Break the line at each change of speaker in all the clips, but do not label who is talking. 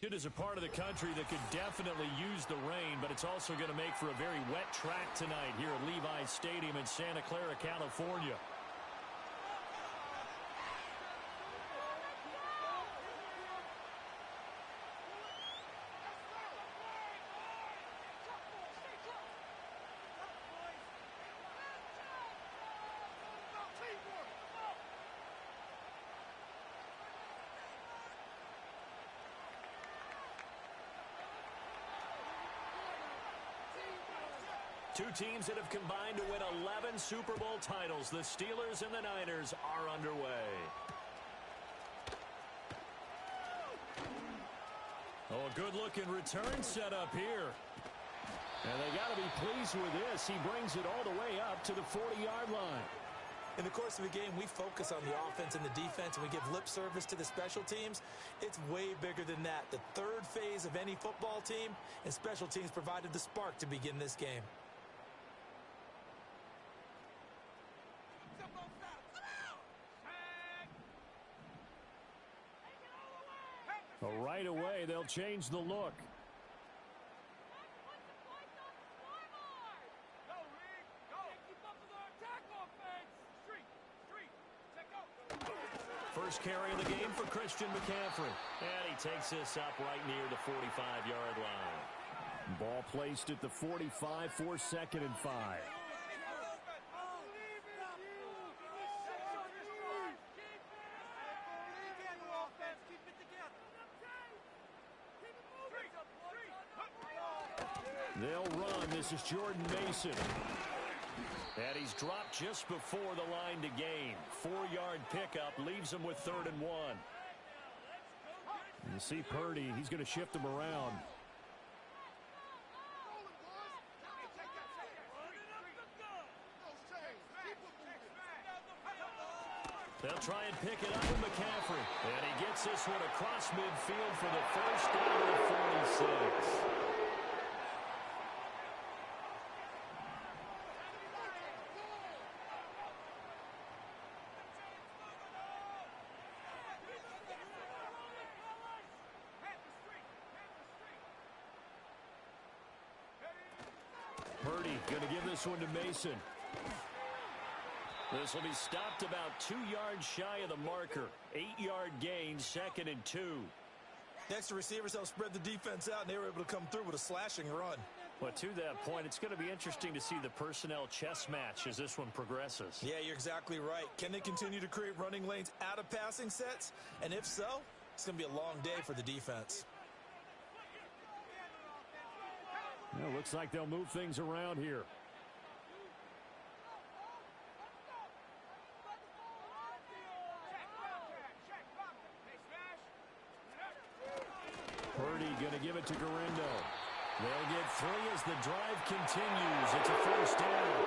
It is a part of the country that could definitely use the rain, but it's also going to make for a very wet track tonight here at Levi's Stadium in Santa Clara, California. Two teams that have combined to win 11 Super Bowl titles. The Steelers and the Niners are underway. Oh, a good-looking return set up here. And they got to be pleased with this. He brings it all the way up to the 40-yard line.
In the course of a game, we focus on the offense and the defense, and we give lip service to the special teams. It's way bigger than that. The third phase of any football team, and special teams provided the spark to begin this game.
But right away, they'll change the look. First carry of the game for Christian McCaffrey. And he takes this up right near the 45-yard line. Ball placed at the 45 for 2nd and 5. They'll run. This is Jordan Mason. And he's dropped just before the line to gain. 4-yard pickup leaves him with 3rd and 1. You see Purdy, he's going to shift him around. They'll try and pick it up with McCaffrey. And he gets this one across midfield for the first down at 46. Purdy going to give this one to Mason. This will be stopped about 2 yards shy of the marker. 8-yard gain, 2nd and 2.
Next, the receivers helped spread the defense out, and they were able to come through with a slashing run.
Well, to that point, it's going to be interesting to see the personnel chess match as this one progresses.
Yeah, you're exactly right. Can they continue to create running lanes out of passing sets? And if so, it's going to be a long day for the defense.
Well, looks like they'll move things around here. Purdy going to give it to Garindo. They'll get 3 as the drive continues. It's a first down.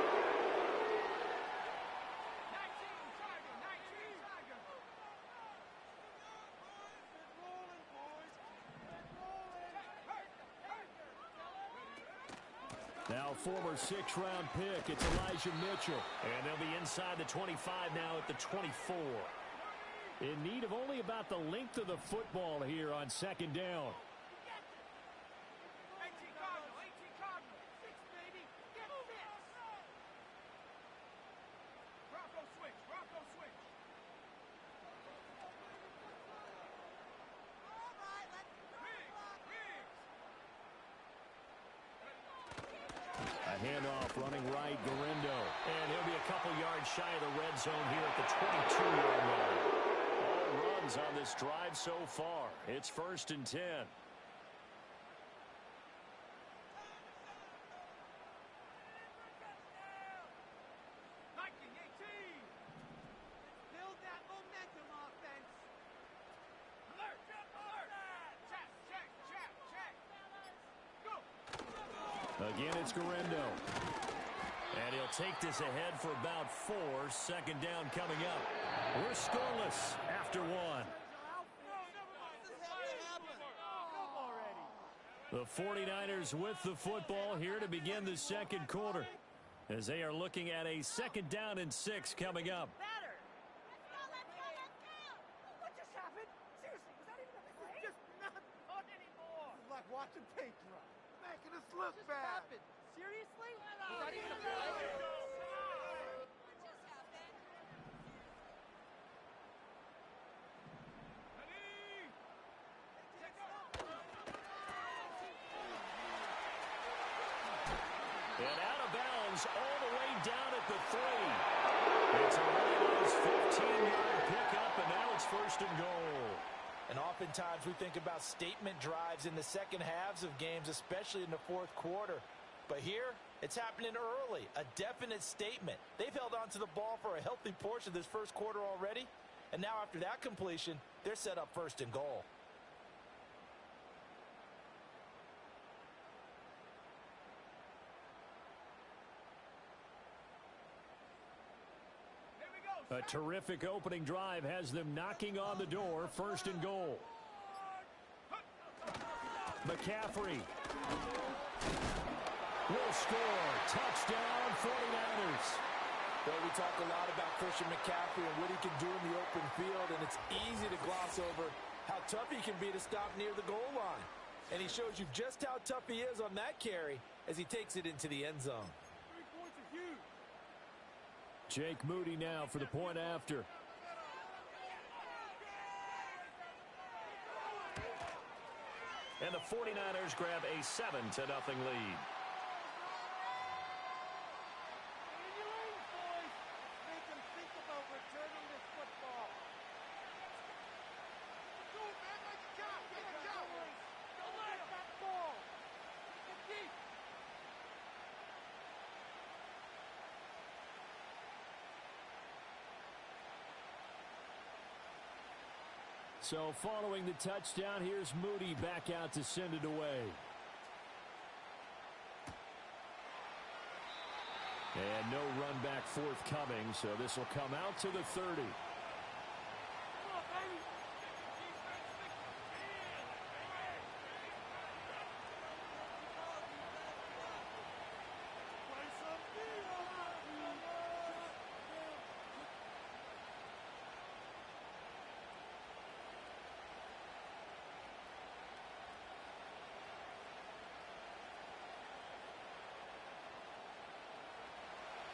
Now former 6th-round pick, it's Elijah Mitchell. And they'll be inside the 25 now at the 24. In need of only about the length of the football here on 2nd down. A handoff running right, Garindo. And he'll be a couple yards shy of the red zone here at the 22-yard line. All runs on this drive so far. It's 1st and 10. Again, it's Garindo. And he'll take this ahead for about 4. 2nd down coming up. We're scoreless after 1. The 49ers with the football here to begin the 2nd quarter, as they are looking at a 2nd down and 6 coming up.
What just happened? Seriously, was that even a play? Just not on any look bad.
Happened? Seriously? Was that even a play?
And out of bounds all the way down at the 3. It's a really nice 15-yard pickup, and now it's first and goal.
And oftentimes we think about statement drives in the second halves of games, especially in the fourth quarter. But here, it's happening early, a definite statement. They've held on to the ball for a healthy portion of this first quarter already. And now after that completion, they're set up first and goal.
A terrific opening drive has them knocking on the door, first and goal. McCaffrey will score. Touchdown, 49ers.
Well, we talk a lot about Christian McCaffrey and what he can do in the open field, and it's easy to gloss over how tough he can be to stop near the goal line. And he shows you just how tough he is on that carry as he takes it into the end zone.
3 points are huge.
Jake Moody now for the point after. And the 49ers grab a 7-0 lead.
Make them think about returning this football. Do it, man. Make it count. Get it count. Don't let that ball. Get deep.
So following the touchdown, here's Moody back out to send it away. And no run back forthcoming, so this will come out to the 30.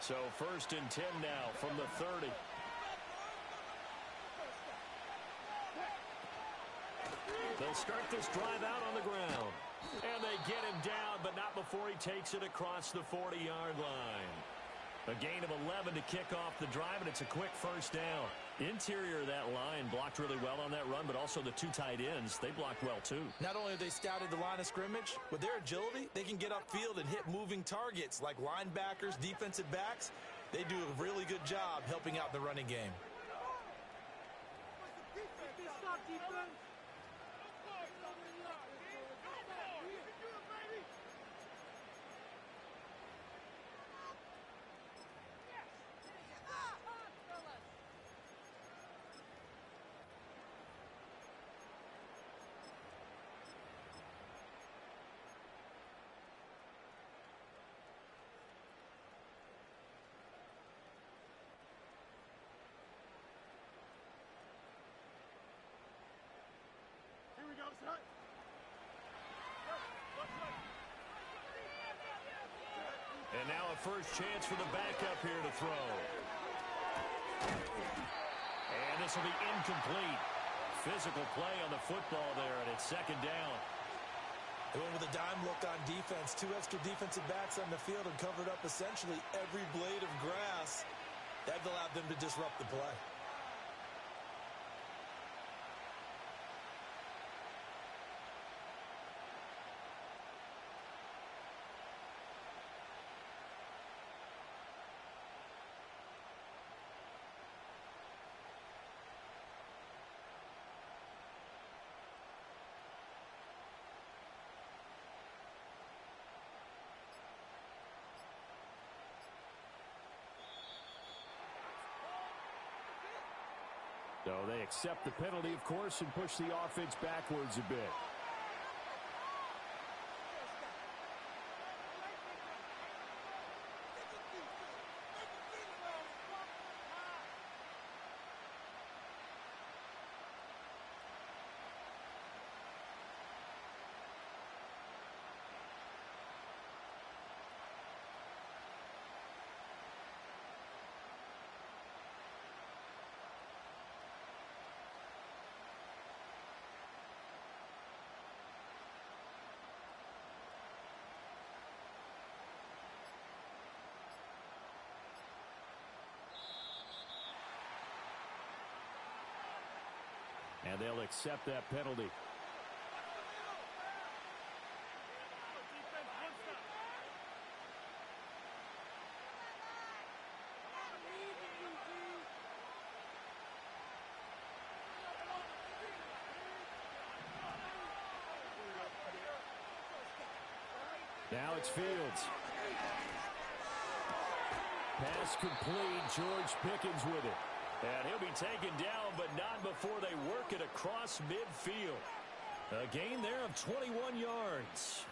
So first and 10 now from the 30. They'll start this drive out on the ground. And they get him down, but not before he takes it across the 40-yard line. A gain of 11 to kick off the drive, and it's a quick first down. Interior of that line blocked really well on that run, but also the 2 tight ends, they blocked well too.
Not only have they scouted the line of scrimmage, with their agility, they can get upfield and hit moving targets like linebackers, defensive backs. They do a really good job helping out the running game.
Stop, defense.
And now a first chance for the backup here to throw. And this will be incomplete. Physical play on the football there, and it's second down.
They went with a dime look on defense. 2 extra defensive backs on the field and covered up essentially every blade of grass. That allowed them to disrupt the play.
So they accept the penalty, of course, and push the offense backwards a bit. And they'll accept that penalty. Now it's Fields. Pass complete. George Pickens with it. And he'll be taken down, but not before they work it across midfield. A gain there of 21 yards.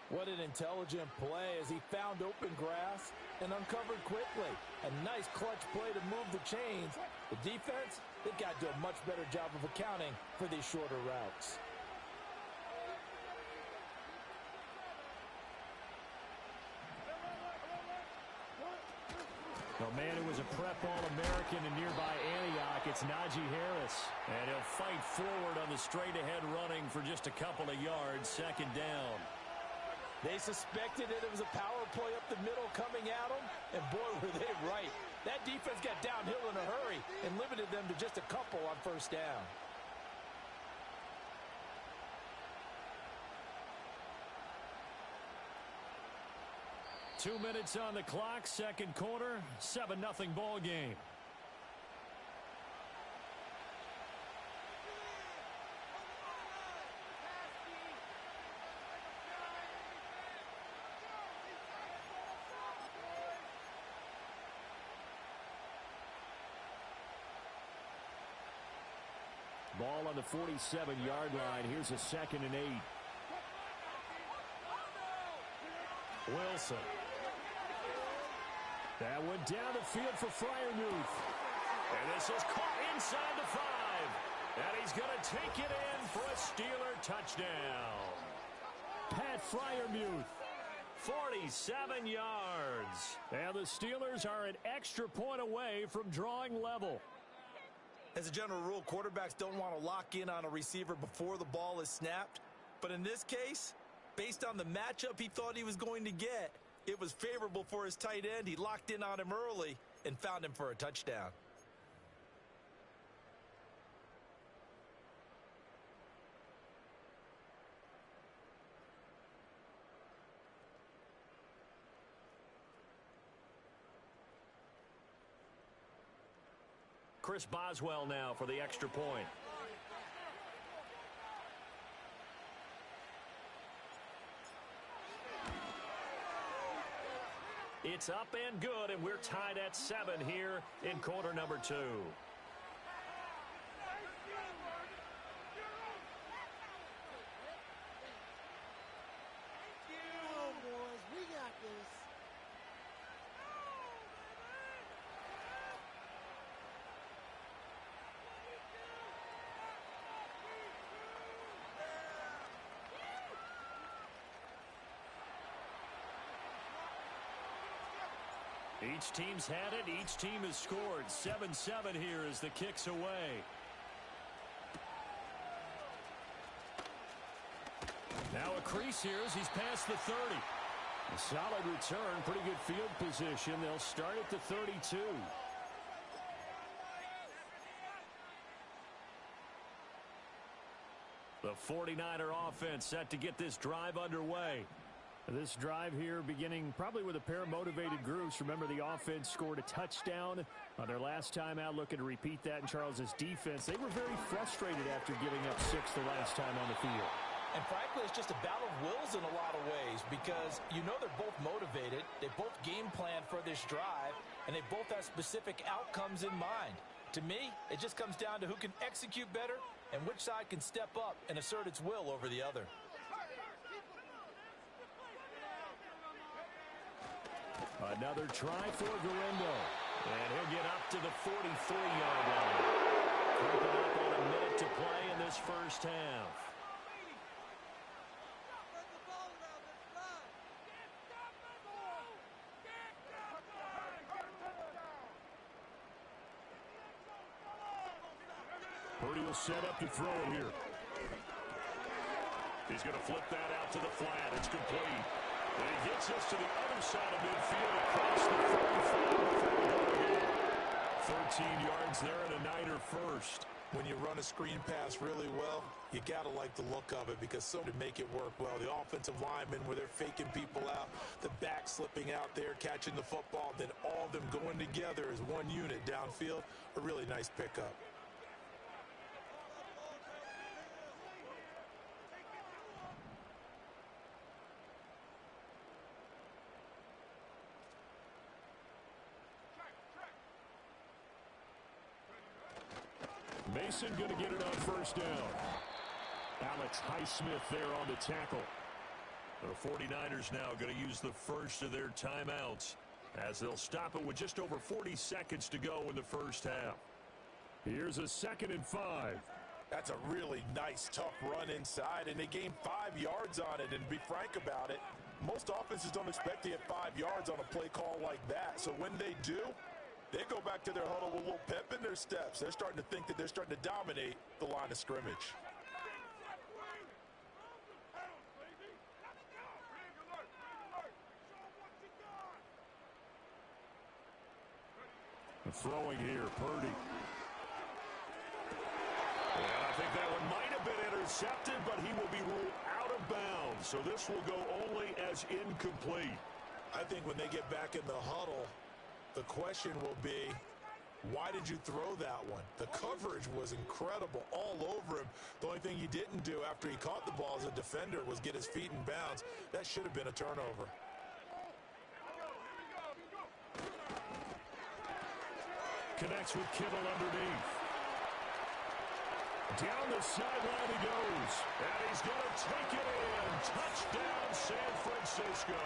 What an intelligent play as he found open grass and uncovered quickly. A nice clutch play to move the chains. The defense, they've got to do a much better job of accounting for these shorter routes.
The man who was a prep All-American in nearby Antioch, it's Najee Harris. And he'll fight forward on the straight-ahead running for just a couple of yards, second down.
They suspected that it was a power play up the middle coming at them, and boy, were they right. That defense got downhill in a hurry and limited them to just a couple on first down.
Two minutes on the clock, second quarter, 7-0 ball game. Ball on the 47-yard line. Here's a 2nd and 8. Wilson. That went down the field for Freiermuth. And this is caught inside the 5. And he's going to take it in for a Steeler touchdown. Pat Freiermuth, 47 yards. And the Steelers are an extra point away from drawing level.
As a general rule, quarterbacks don't want to lock in on a receiver before the ball is snapped. But in this case, based on the matchup he thought he was going to get, it was favorable for his tight end. He locked in on him early and found him for a touchdown.
Chris Boswell now for the extra point. It's up and good, and we're tied at 7 here in quarter number 2. Each team's had it. Each team has scored. 7-7 here as the kick's away. Now a crease here as he's past the 30. A solid return. Pretty good field position. They'll start at the 32. The 49er offense set to get this drive underway. This drive here beginning probably with a pair of motivated groups. Remember, the offense scored a touchdown on their last time out, looking to repeat that in Charles's defense. They were very frustrated after giving up 6 the last time on the field.
And frankly, it's just a battle of wills in a lot of ways because you know they're both motivated. They both game plan for this drive, and they both have specific outcomes in mind. To me, it just comes down to who can execute better and which side can step up and assert its will over the other.
Another try for Garendo. And he'll get up to the 43-yard line. Creeping up on a minute to play in this first half. Purdy will set up to throw it here. He's going to flip that out to the flat. It's complete. And he gets us to the other side of midfield across the 45. 13 yards there and a Niner first.
When you run a screen pass really well, you got to like the look of it because so to make it work well. The offensive linemen, where they're faking people out, the back slipping out there, catching the football, then all of them going together as one unit downfield, a really nice pickup.
Mason going to get it on first down. Alex Highsmith there on the tackle. The 49ers now going to use the first of their timeouts as they'll stop it with just over 40 seconds to go in the first half. Here's a 2nd and 5.
That's a really nice, tough run inside, and they gained 5 yards on it. And to be frank about it, most offenses don't expect to get 5 yards on a play call like that. So when they do, they go back to their huddle with a little pep in their steps. They're starting to think that they're starting to dominate the line of scrimmage.
Throwing here, Purdy. And I think that one might have been intercepted, but he will be ruled out of bounds. So this will go only as incomplete.
I think when they get back in the huddle, the question will be, why did you throw that one? The coverage was incredible all over him. The only thing he didn't do after he caught the ball as a defender was get his feet in bounds. That should have been a turnover.
Connects with Kittle underneath. Down the sideline he goes. And he's going to take it in. Touchdown, San Francisco.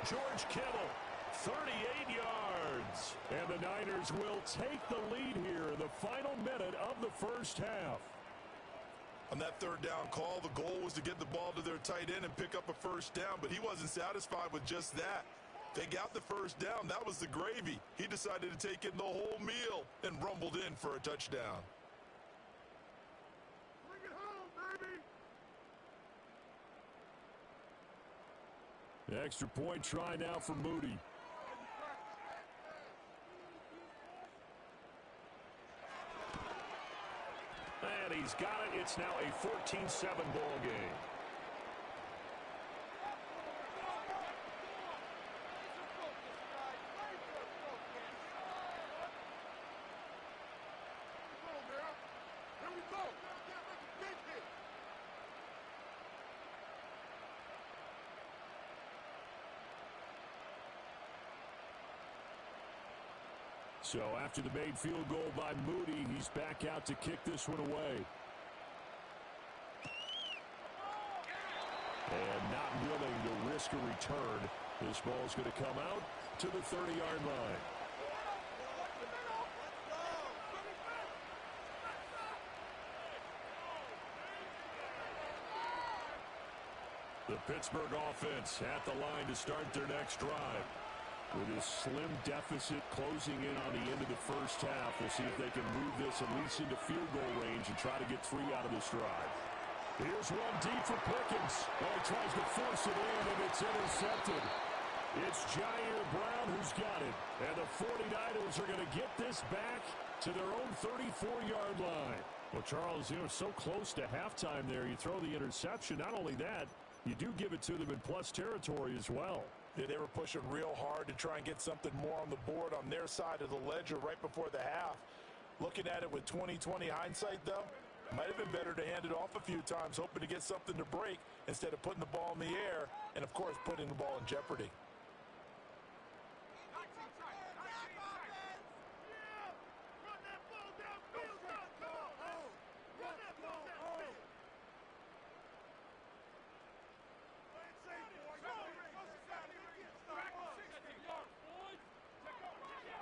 George Kittle, 38 yards. And the Niners will take the lead here in the final minute of the first half.
On that 3rd down call, the goal was to get the ball to their tight end and pick up a first down, but he wasn't satisfied with just that. They got the first down. That was the gravy. He decided to take in the whole meal and rumbled in for a touchdown.
Bring it home, baby!
The extra point try now for Moody. And he's got it. It's now a 14-7 ball game. So after the made field goal by Moody, he's back out to kick this one away. And not willing to risk a return. This ball's going to come out to the 30-yard line. The Pittsburgh offense at the line to start their next drive. With his slim deficit closing in on the end of the first half, we'll see if they can move this at least into field goal range and try to get 3 out of this drive. Here's one deep for Pickens. Oh, he tries to force it in, and it's intercepted. It's Jair Brown who's got it. And the 49ers are going to get this back to their own 34-yard line. Well, Charles, so close to halftime there. You throw the interception. Not only that, you do give it to them in plus territory as well.
Yeah, they were pushing real hard to try and get something more on the board on their side of the ledger right before the half. Looking at it with 20/20 hindsight, though, might have been better to hand it off a few times, hoping to get something to break instead of putting the ball in the air and, of course, putting the ball in jeopardy.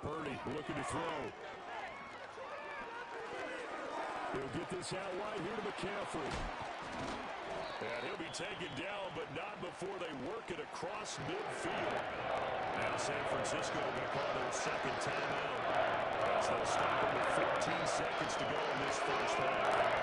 Purdy looking to throw. He'll get this out wide here to McCaffrey. And he'll be taken down, but not before they work it across midfield. Now San Francisco going to call their second timeout as they'll stop it with 14 seconds to go in this first half.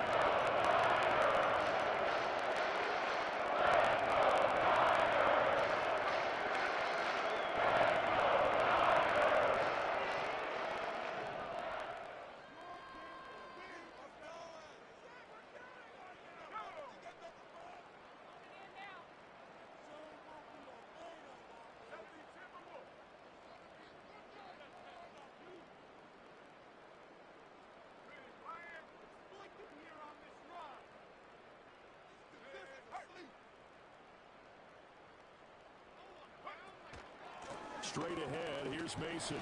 straight ahead. Here's Mason.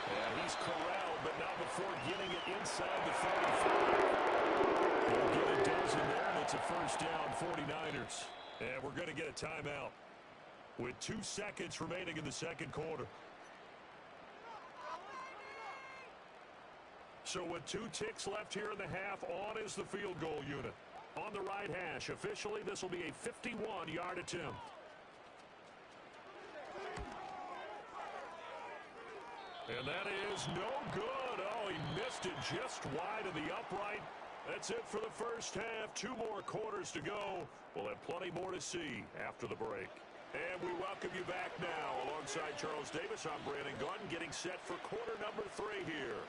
And he's corralled, but not before getting it inside the 35. He'll get a dozen there, and it's a first down, 49ers. And we're going to get a timeout with 2 seconds remaining in the second quarter. So with 2 ticks left here in the half, on is the field goal unit. On the right hash, officially, this will be a 51-yard attempt. And that is no good. Oh, he missed it just wide of the upright. That's it for the first half. 2 more quarters to go. We'll have plenty more to see after the break. And we welcome you back now. Alongside Charles Davis, I'm Brandon Gordon, getting set for quarter number 3 here.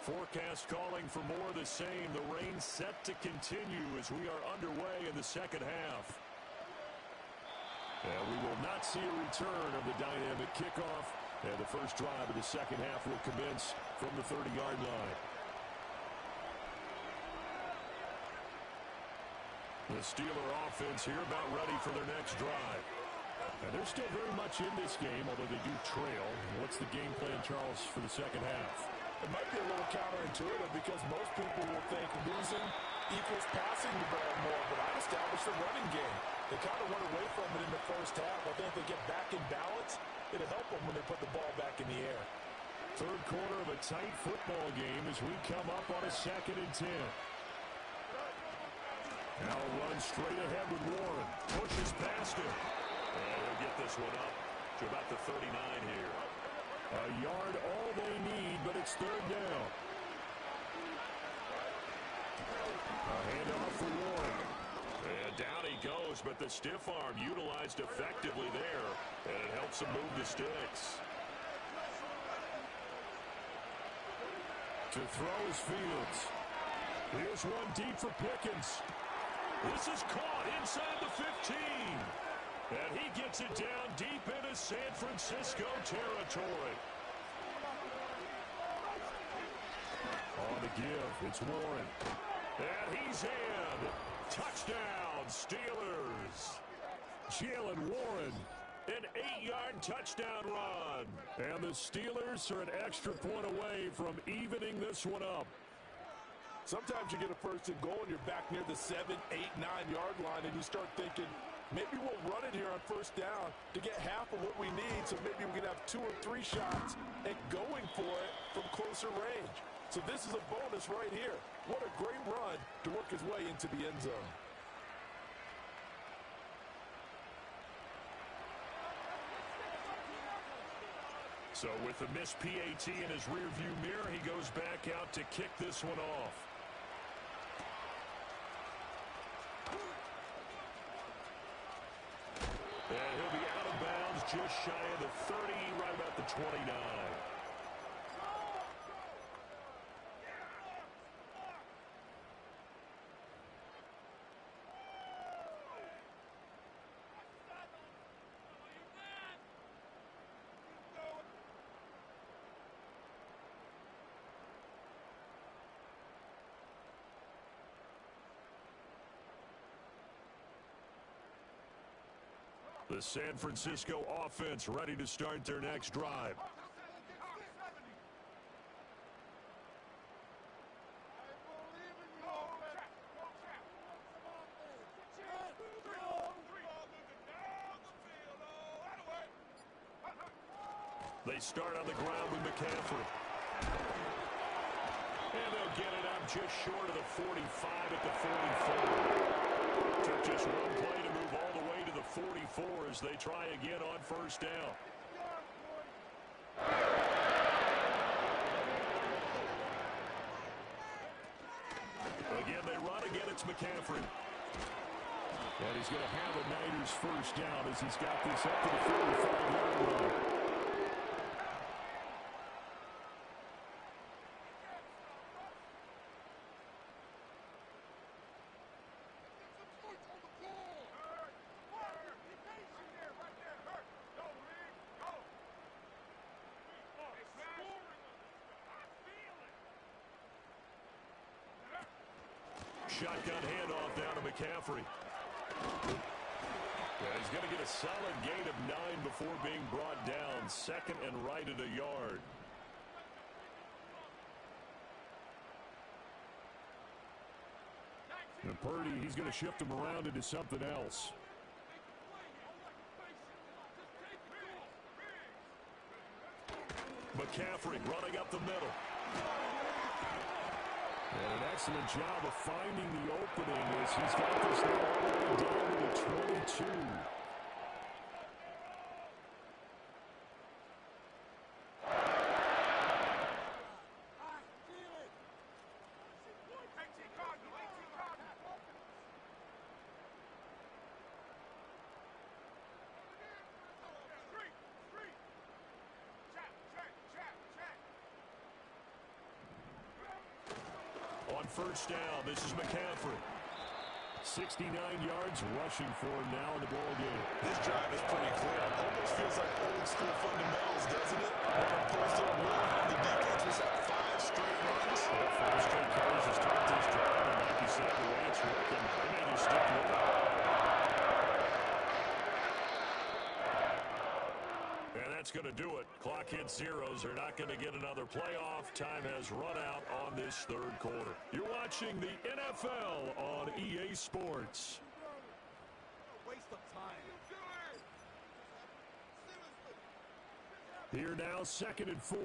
Forecast calling for more of the same. The rain set to continue as we are underway in the second half. And we will not see a return of the dynamic kickoff. And the first drive of the second half will commence from the 30-yard line. The Steeler offense here about ready for their next drive. And they're still very much in this game, although they do trail. What's the game plan, Charles, for the second half?
It might be a little counterintuitive because most people will think losing equals passing the ball more, but I've established a running game. They kind of went away from it in the first half. I think if they get back in balance, it'll help them when they put the ball back in the air.
Third quarter of a tight football game as we come up on a 2nd and 10. Now a run straight ahead with Warren. Pushes past him. And he'll get this one up to about the 39 here. A yard all they need, but it's 3rd down. A handoff for Warren. And down he goes, but the stiff arm utilized effectively there. And it helps him move the sticks. To throw is Fields. Here's one deep for Pickens. This is caught inside the 15. And he gets it down deep into San Francisco territory. On the give, it's Warren. And he's in. Touchdown, Steelers. Jalen Warren, an 8-yard touchdown run. And the Steelers are an extra point away from evening this one up.
Sometimes you get a first and goal and you're back near the 7, 8, 9-yard line and you start thinking, maybe we'll run it here on first down to get half of what we need, so maybe we can have 2 or 3 shots at going for it from closer range. So this is a bonus right here. What a great run to work his way into the end zone.
So with the missed PAT in his rearview mirror, he goes back out to kick this one off. And he'll be out of bounds just shy of the 30, right about the 29. The San Francisco offense ready to start their next drive. They start on the ground with McCaffrey. And they'll get it up just short of the 45 at the 44. Took just one play to move all the way to the 44 as they try again on first down. Again, they run. Again, it's McCaffrey. And he's going to have a Niners first down as he's got this up to the 45-yard line. Shotgun handoff down to McCaffrey. Yeah, he's going to get a solid gain of 9 before being brought down. Second and right at a yard.
And Purdy, he's going to shift him around into something else.
McCaffrey running up the middle.
And an excellent job of finding the opening as he's got this now all the way down to the 22.
On first down, this is McCaffrey. 69 yards rushing for him now in the ball game.
This drive is pretty clear. Almost feels like old school fundamentals, doesn't it? One person will have the defense was at 5 straight runs.
Yeah, 5 straight carries to start this drive. And like you said, the way it's working, they may just stick with it. And that's going to do it. Clock hits zeros. They're not going to get another playoff. Time has run out on this third quarter. You're watching the NFL on EA Sports.
Waste of time.
Here now, 2nd and 4.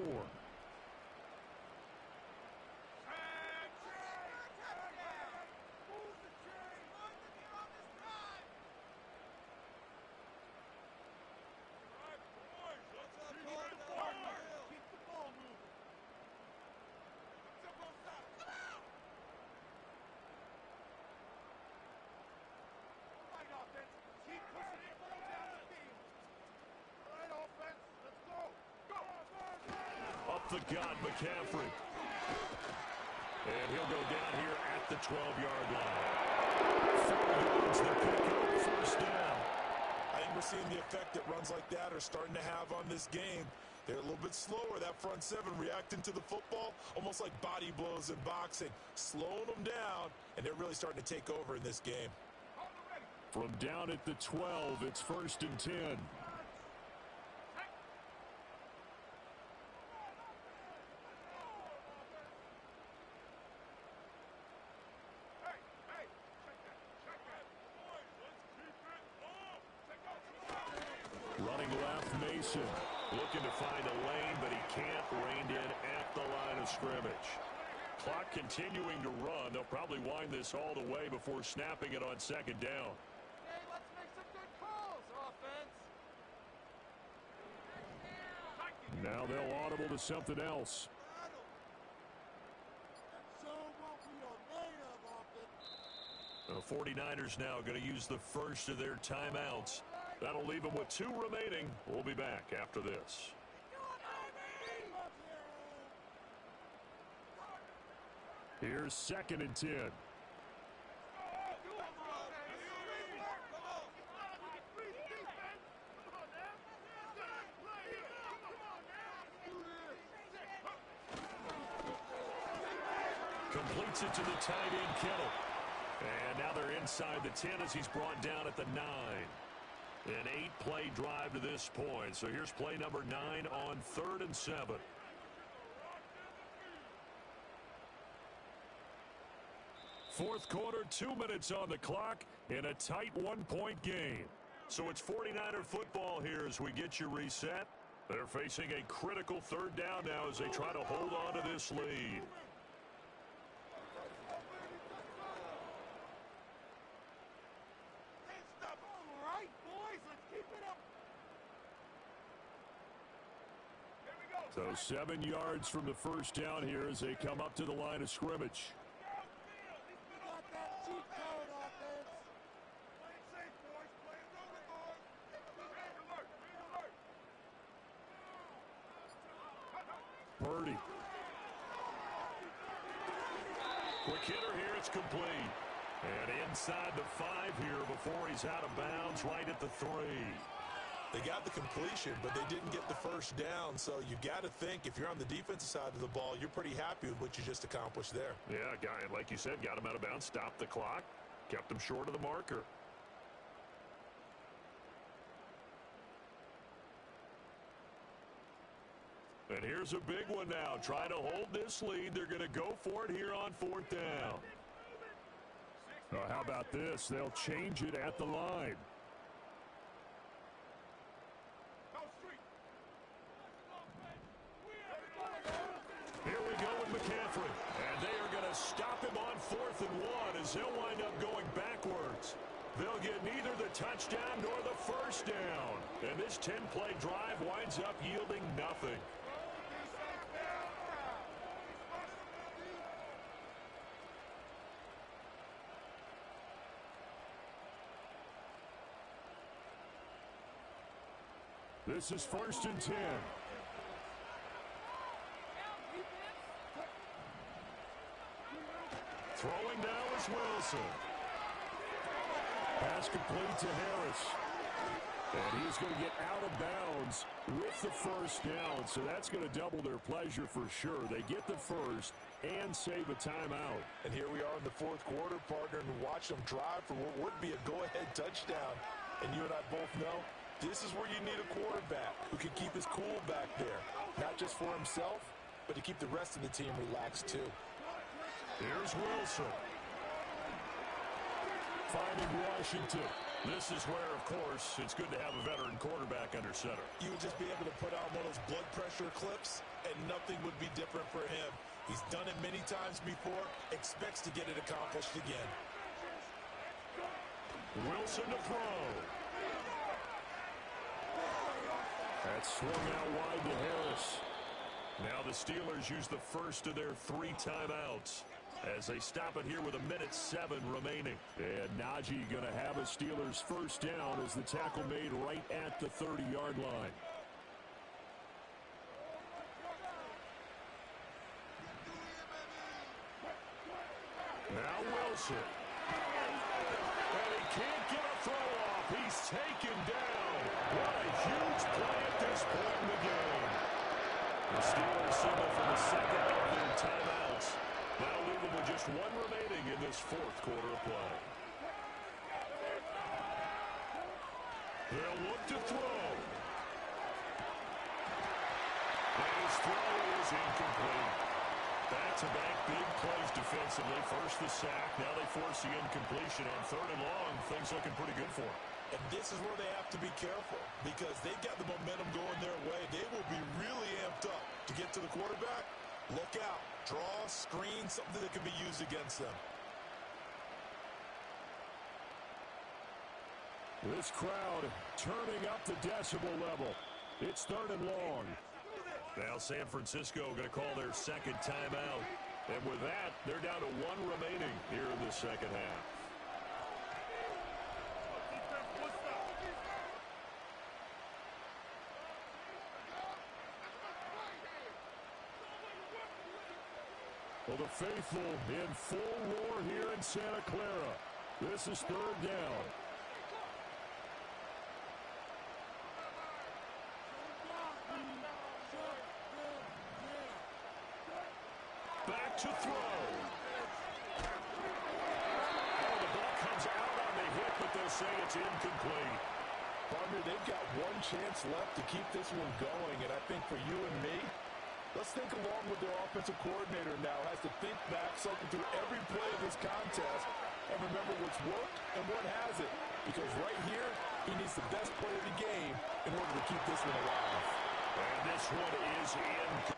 The gun, McCaffrey. And he'll go down here at the 12-yard line. 4 yards the pickup, first down.
I think we're seeing the effect that runs like that are starting to have on this game. They're a little bit slower, that front 7 reacting to the football, almost like body blows in boxing, slowing them down, and they're really starting to take over in this game.
From down at the 12, it's 1st and 10.
Running left, Mason. Looking to find a lane, but he can't. Reined in at the line of scrimmage. Clock continuing to run. They'll probably wind this all the way before snapping it on 2nd down.
Hey, let's make some good calls, offense.
Now they'll audible to something else.
So what we are made of, offense.
The 49ers now going to use the first of their timeouts. That'll leave them with 2 remaining. We'll be back after this.
Here's 2nd and 10.
Completes it to the tight end, Kittle. And now they're inside the 10 as he's brought down at the 9. An 8-play drive to this point. So here's play number 9 on 3rd and 7.
Fourth quarter, 2 minutes on the clock in a tight 1-point game.
So it's 49er football here as we get you reset. They're facing a critical 3rd down now as they try to hold on to this lead.
So 7 yards from the first down here as they come up to the line of scrimmage. Purdy.
Quick hitter here, it's complete. And inside the 5 here before he's out of bounds, right at the 3.
They got the completion, but they didn't get the first down. So you got to think, if you're on the defensive side of the ball, you're pretty happy with what you just accomplished there.
Yeah, guy, like you said, got him out of bounds, stopped the clock, kept him short of the marker.
And here's a big one now. Trying to hold this lead. They're going to go for it here on 4th down. How about this? They'll change it at the line. Here we go with McCaffrey. And they are going to stop him on 4th and 1 as they'll wind up going backwards. They'll get neither the touchdown nor the first down. And this 10-play drive winds up yielding nothing. This is 1st and 10. Throwing now is Wilson. Pass complete to Harris. And he's going to get out of bounds with the first down. So that's going to double their pleasure for sure. They get the first and save a timeout.
And here we are in the 4th quarter, partner, and watch them drive for what would be a go-ahead touchdown. And you and I both know this is where you need a quarterback who can keep his cool back there. Not just for himself, but to keep the rest of the team relaxed too.
Here's Wilson. Finding Washington. This is where, of course, it's good to have a veteran quarterback under center.
You would just be able to put out one of those blood pressure clips, and nothing would be different for him. He's done it many times before, expects to get it accomplished again.
Wilson to throw. That's swung out wide to Harris. Now the Steelers use the first of their 3 timeouts as they stop it here with 1:07 remaining. And Najee going to have a Steelers first down as the tackle made right at the 30-yard line. Now Wilson. And he can't get a throw off. He's taken down. What a huge play at this point in the game. The Steelers signal for the second of their timeouts. That'll leave them with just 1 remaining in this 4th quarter of play. They'll look to throw. And his throw is incomplete. Back-to-back big plays defensively. First the sack. Now they force the incompletion on 3rd and long. Things looking pretty good for them.
And this is where they have to be careful because they've got the momentum going their way. They will be really amped up to get to the quarterback. Look out. Draw, screen, something that can be used against them.
This crowd turning up the decibel level. It's 3rd and long. Now San Francisco going to call their second timeout. And with that, they're down to 1 remaining here in the second half. Well, the faithful in full roar here in Santa Clara. This is 3rd down. Back to throw. Oh, the ball comes out on the hit, but they'll say it's incomplete.
Partner, they've got 1 chance left to keep this one going, and I think for you and me, let's think along with their offensive coordinator now. Has to think back, cycle through every play of this contest, and remember what's worked and what hasn't. Because right here, he needs the best play of the game in order to keep this one alive.
And this one is in.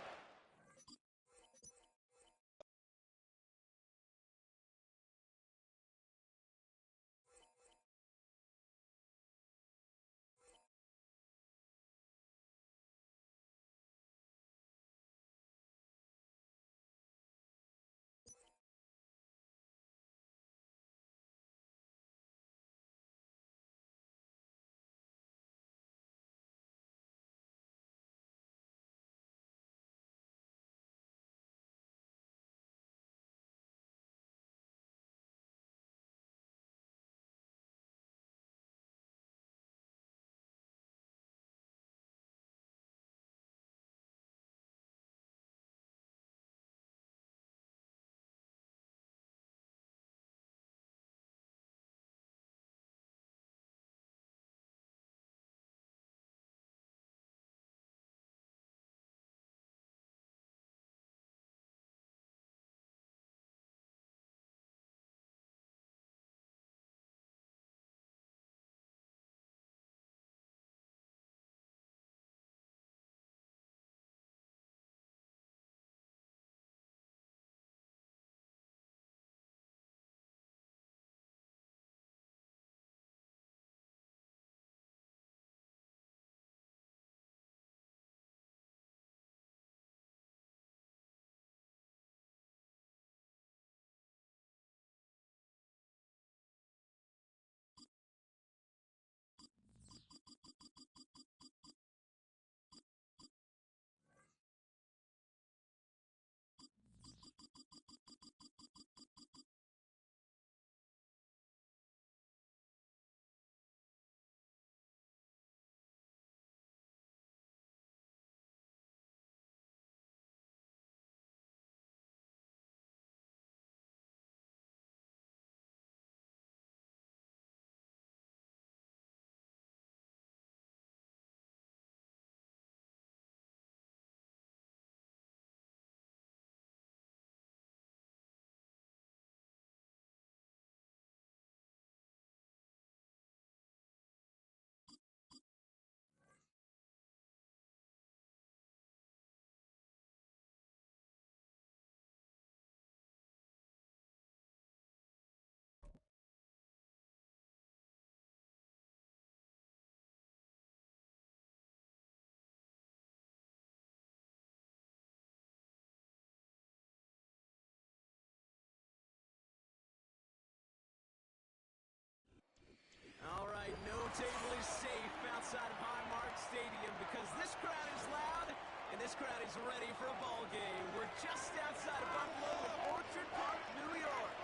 comfortably safe outside of Highmark Stadium because this crowd is loud and this crowd is ready for a ball game. We're just outside of Buffalo in Orchard Park, New York.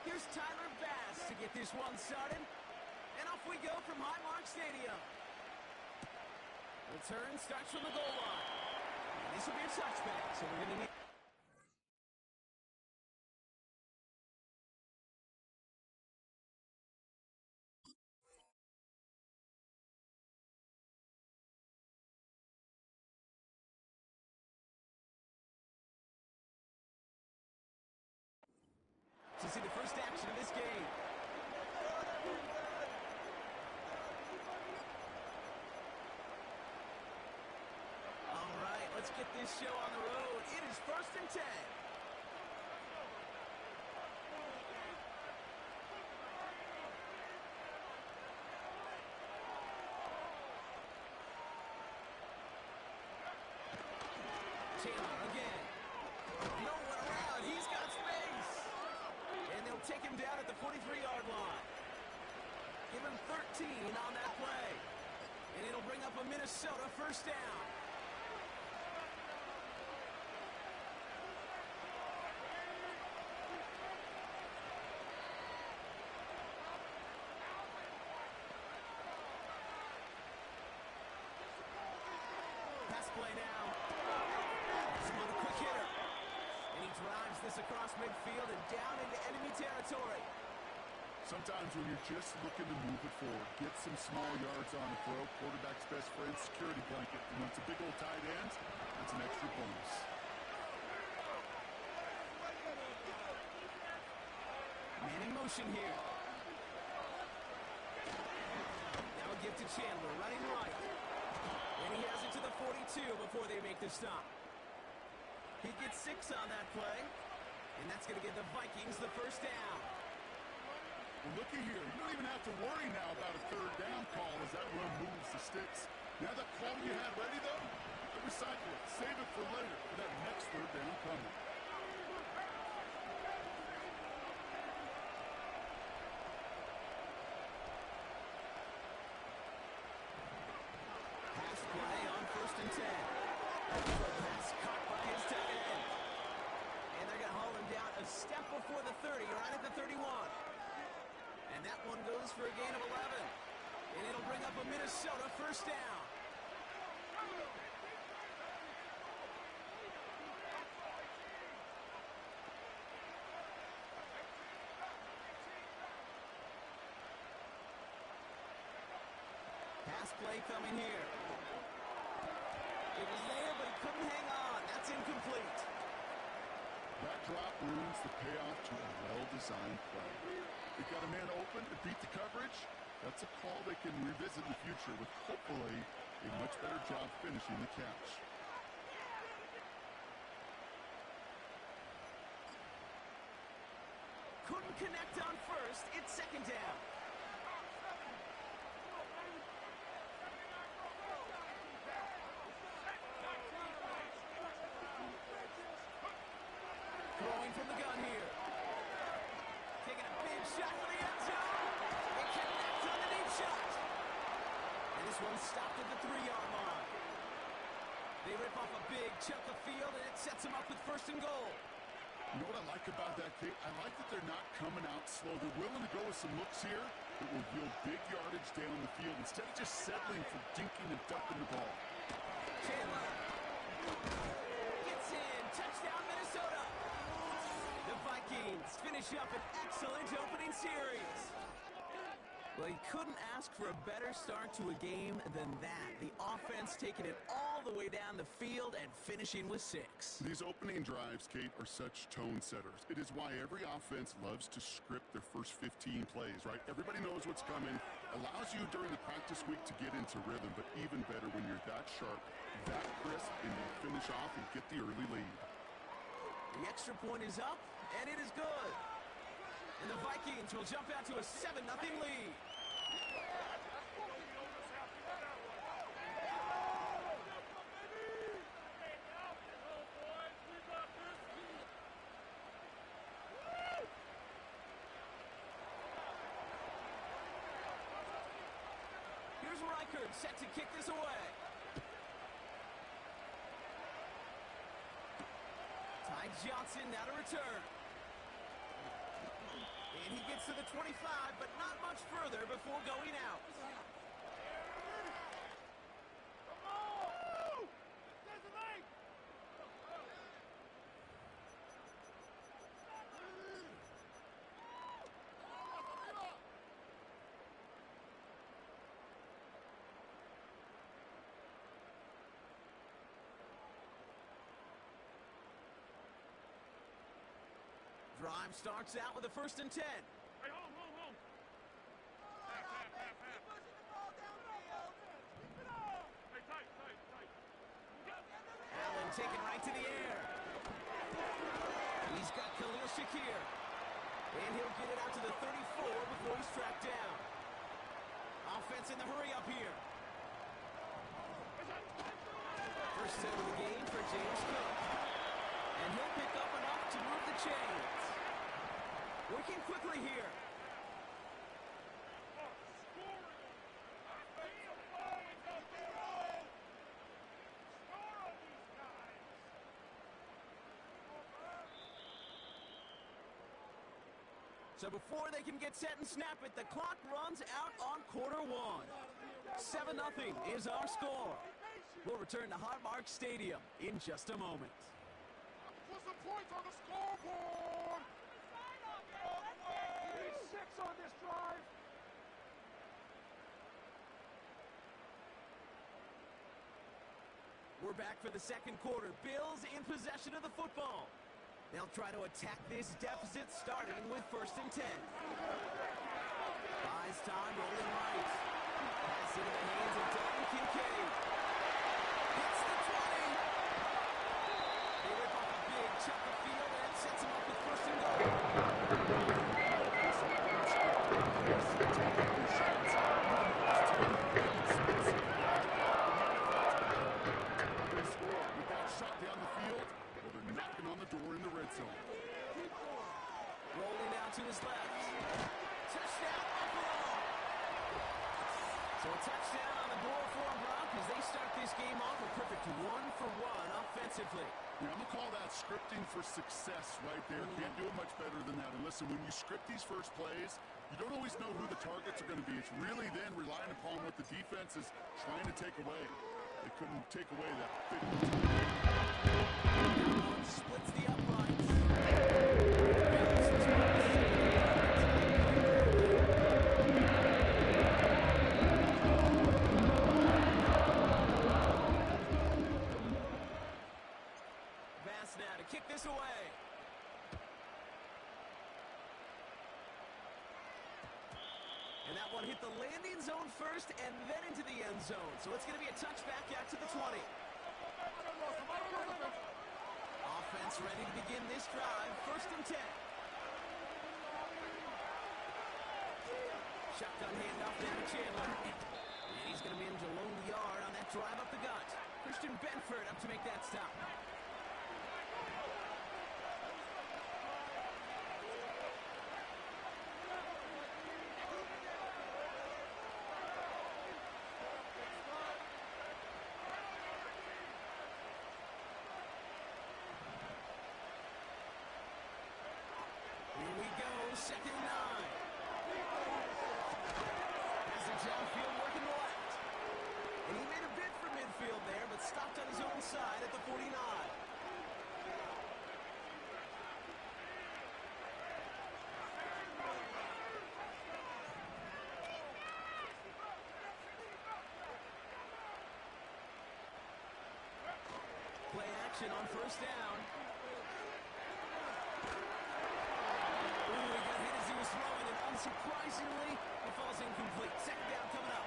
Here's Tyler Bass to get this one started. And off we go from Highmark Stadium. Return starts from the goal line. And this will be a touchback, so we're going to need... to see the first action of this game. All right, let's get this show on the road. It is 1st and 10. Taylor again. No one around. He's got space. And they'll take him down at the 43-yard line. Give him 13 on that play. And it'll bring up a Minnesota first down. Pass play now. Some other quick hitter. And he drives this across midfield and down into enemy territory.
Sometimes when you're just looking to move it forward, get some small yards on the throw, quarterback's best friend, security blanket. And when it's a big old tight end, it's an extra bonus.
Man in motion here. Now a give to Chandler, running right. And he has it to the 42 before they make the stop. He gets 6 on that play. And that's going to give the Vikings the first down.
Well, looky here. You don't even have to worry now about a third down call as that run moves the sticks. Now that call you had ready, though, recycle it. Save it for later for that next third down coming.
Pass play on 1st and 10. Pass caught by his tight end. And they're going to haul him down a step before the 30, right at the 31. And that one goes for a gain of 11. And it'll bring up a Minnesota first down. Pass play coming here. It was there, but he couldn't hang on. That's incomplete.
That drop ruins the payoff to a well-designed play. They got a man open to beat the coverage. That's a call they can revisit in the future with hopefully a much better job finishing the catch.
Couldn't connect on first. It's 2nd down. Throwing from the gun here. Taking a big shot for the end zone. It connects on the deep shot. And this one's stopped at the 3-yard line. They rip off a big chunk of field, and it sets them up with 1st and goal.
You know what I like about that, Kate? I like that they're not coming out slow. They're willing to go with some looks here that will yield big yardage down the field instead of just settling for dinking and dumping the ball.
Chandler gets in. Touchdown, Minnesota. The Vikings finish up an excellent opening series. Well, you couldn't ask for a better start to a game than that. The offense taking it all the way down the field and finishing with 6.
These opening drives, Kate, are such tone setters. It is why every offense loves to script their first 15 plays, right? Everybody knows what's coming. Allows you during the practice week to get into rhythm, but even better when you're that sharp, that crisp, and you finish off and get the early lead.
The extra point is up, and it is good. And the Vikings will jump out to a 7-0 lead. set to kick this away. Ty Johnson now to return. And he gets to the 25, but not much further before going out. Drive starts out with a 1st and 10.
Hey, hold. Hey, tight.
Allen taken right to the air. He's got Khalil Shakir. And he'll get it out to the 34 before he's tracked down. Offense in the hurry up here. First set of the game for James Cook. And he'll pick up enough to move the chains. Working quickly here. So before they can get set and snap it, the clock runs out on quarter one. 7-0 is our score. We'll return to Highmark Stadium in just a moment.
Put some points on the scoreboard!
Need 6 on this drive.
We're back for the second quarter. Bills in possession of the football. They'll try to attack this deficit starting with 1st and 10. Buys time, rolling right. Pass into the hands of Dalton Kincaid. Hits the 20. They rip off a big chunk of field and sets him up with 1st and goal.
Shot down the field, well, they're knocking on the door in the red zone.
Rolling out to his left. Touchdown, Buffalo! So a touchdown on the board for a Brock as they start this game off a perfect 1-for-1 offensively.
Yeah, I'm going to call that scripting for success right there. Can't do it much better than that. And listen, when you script these first plays, you don't always know who the targets are going to be. It's really then relying upon what the defense is trying to take away. They couldn't take away that big
Splits the uprights. Bass now to kick this away. And that one hit the landing zone first and then into the end zone. So it's going to be a touchback out to the 20. Offense ready to begin this drive. 1st and 10. Shotgun handoff down to Chandler. And he's going to manage a lone yard on that drive up the gut. Christian Benford up to make that stop. Here we go, 2nd and 9. Passing downfield, working left. And he made a bid for midfield there, but stopped on his own side at the 49. Play action on 1st down. Ooh, he got hit as he was throwing, and unsurprisingly, it falls incomplete. 2nd down coming up.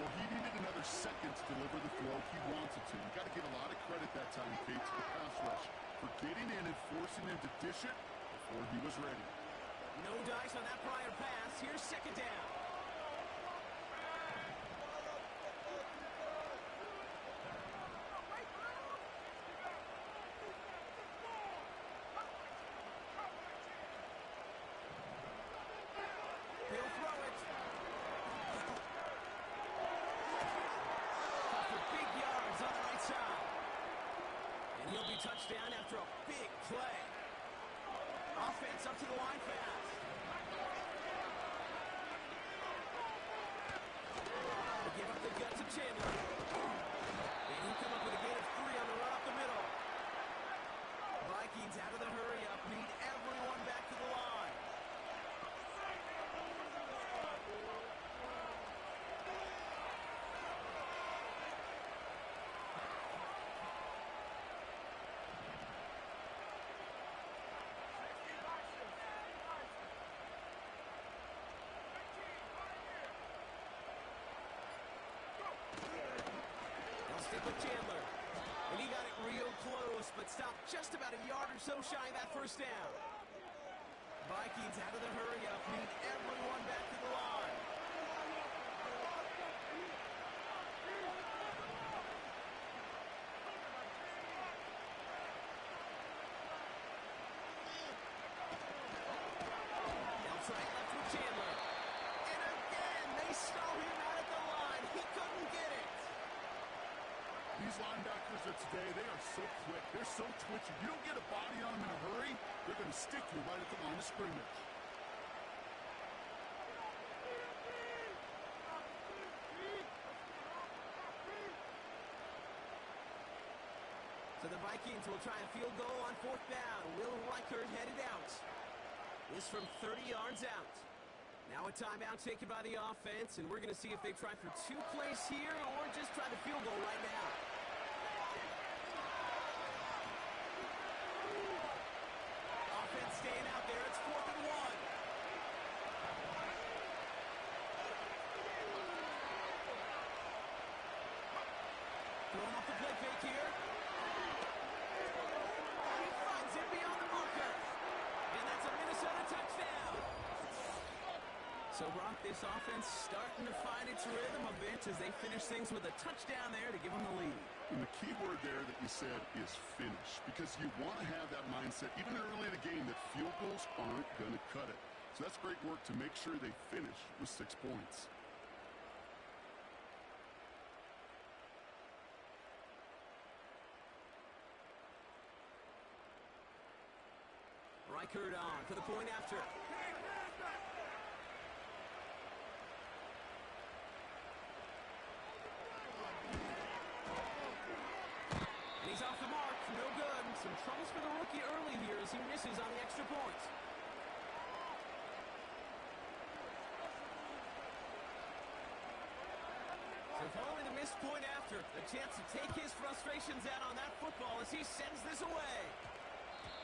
Well, he needed another second to deliver the throw he wanted to. You got to give a lot of credit that time, Kate, to the pass rush for getting in and forcing him to dish it before he was ready.
No dice on that prior pass. Here's 2nd down. He'll throw it. touchdown after a big play. Offense up to the line fast. They give up the gut to Chandler. And he come up with a gain of 3 on the run up the middle. Vikings out of the hurry-up, need everyone back to the line. They'll stick with Chandler. And he got it real close, but stopped just about a yard or so shy of that first down. Vikings out of the hurry-up, need everyone back to the line. Outside left with Chandler. And again, they stall him out at the line. He couldn't get it.
These linebackers of today, they are so quick. They're so twitchy. You don't get a body on them in a hurry, they're going to stick you right at the line of scrimmage.
So the Vikings will try a field goal on 4th down. Will Reichert headed out. This from 30 yards out. Now a timeout taken by the offense, and we're going to see if they try for 2 plays here or just try the field goal right now. Offense staying out there. It's 4th and 1. Throwing off the play fake here. He finds it beyond the marker. And that's a Minnesota touchdown. So, Brock, this offense starting to find its rhythm a bit as they finish things with a touchdown there to give them the lead.
And the key word there that you said is finish, because you want to have that mindset, even early in the game, that field goals aren't going to cut it. So that's great work to make sure they finish with 6 points.
Reichert on for the point after. And he's off the mark. No good. Some troubles for the rookie early here as he misses on the extra point. So following the missed point after, a chance to take his frustrations out on that football as he sends this away.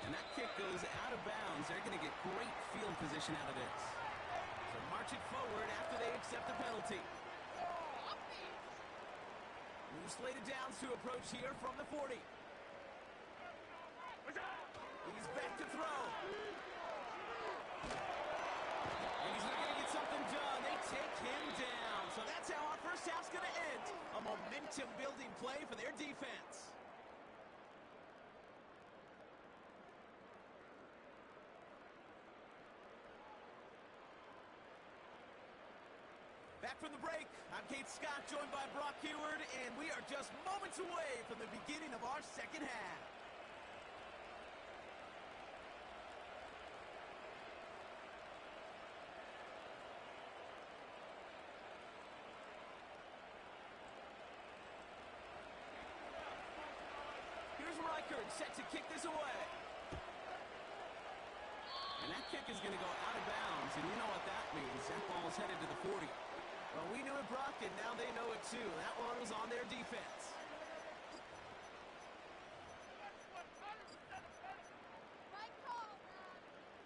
And that kick goes out of bounds. They're going to get great field position out of this. So march it forward after they accept the penalty. New slated downs to approach here from the 40. He's back to throw. And he's not going to get something done. They take him down. So that's how our first half's going to end. A momentum-building play for their defense. Back from the break, I'm Kate Scott, joined by Brock Heward, and we are just moments away from the beginning of our second half. Here's Reichert, set to kick this away. And that kick is going to go out of bounds, and you know what that means. That ball is headed to the 40. Well, we knew it, Brock, and now they know it too. That one was on their defense.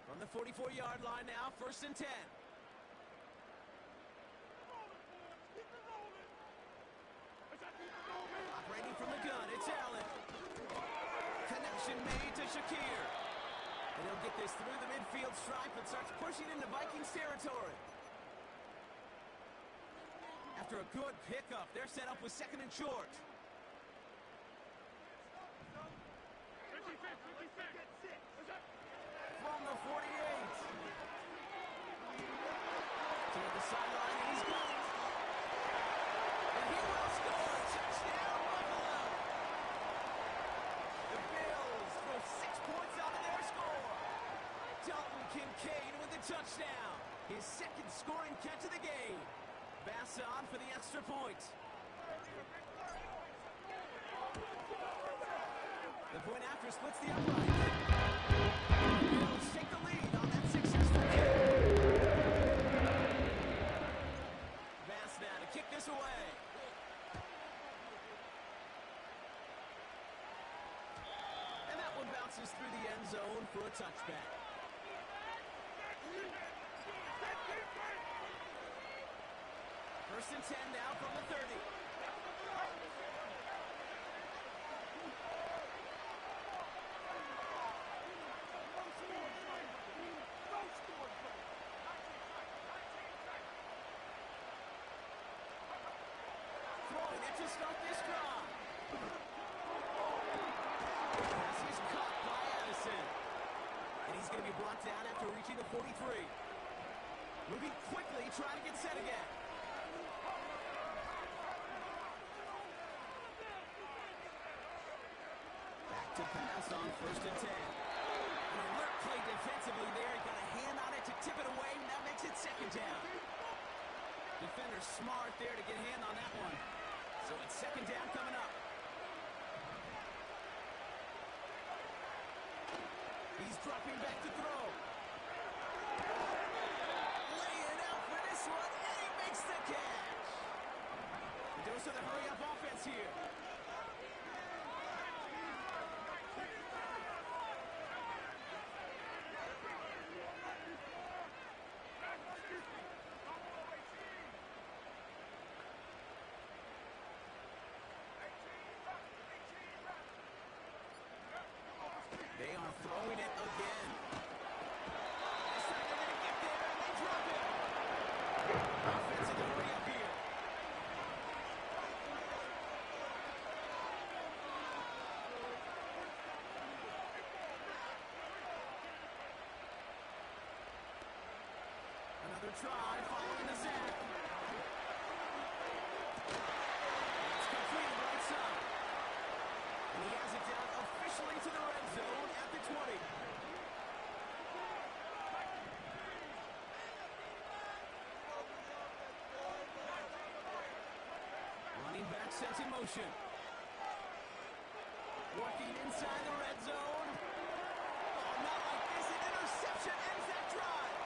From the 44-yard line now, 1st and 10. Operating from the gun, it's Allen. Connection made to Shakir. And he'll get this through the midfield stripe and starts pushing into Vikings territory. After a good pickup, they're set up with 2nd and short. From the 48. To the sideline, and he's got it. And he will score. Touchdown, Buffalo. The Bills touchdown. His second scoring catch of the game. Bass on for the extra point. The point after splits the upright. Bills take the lead on that successful kick. Bass now to kick this away. And that one bounces through the end zone for a touchback. First and 10 now from the 30. Throwing it to start this drive. Pass is caught by Addison. And he's going to be brought down after reaching the 43. Moving quickly, trying to get set again. Back to pass on first and 10. An alert play defensively there. He got a hand on it to tip it away. That makes it second down. Defender smart there to get a hand on that one. So it's second down coming up. He's dropping back to throw. Laying out for this one, and he makes the catch. The dose of the hurry-up offense here. They are throwing it again. This time they're going to get there, and they drop it. Offense in the hurry up here. Another try following the sack. It's completed right side. And he has it down officially to the red zone at the 20. Running back sets in motion. Working inside the red zone. Oh, not like this. An interception ends that drive.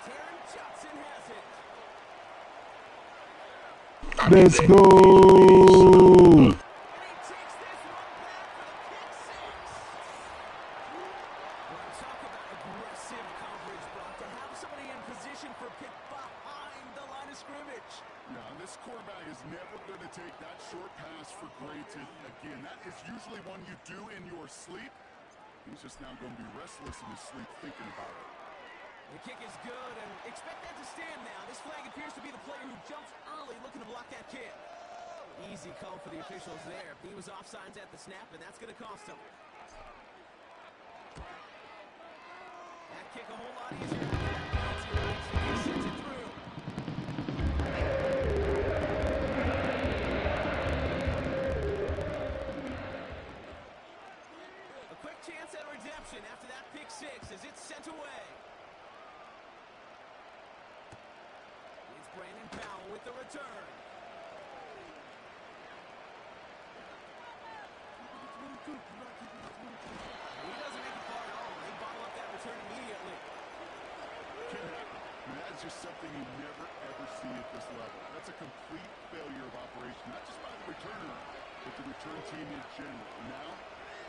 Taron Johnson has it.
Let's go!
And he takes this one back for the pick six. Well, talk about aggressive coverage, Brock. To have somebody in position for pick behind the line of scrimmage.
Yeah, this quarterback is never going to take that short pass for granted again. That is usually one you do in your sleep. He's just now going to be restless in his sleep thinking about it.
The kick is good, and expect that to stand now. This flag appears to be the player who jumps early looking to block that kick. Easy call for the officials there. He was offsides at the snap, and that's going to cost him. That kick a whole lot easier after that bouncy right. He sends it through. A quick chance at redemption after that pick six as it's sent away. It's Brandon Powell with the return. He doesn't make it far at all. They bottle up that return immediately.
Can happen. I mean, that's just something you never, ever see at this level. That's a complete failure of operation, not just by the returner, but the return team in general. And now,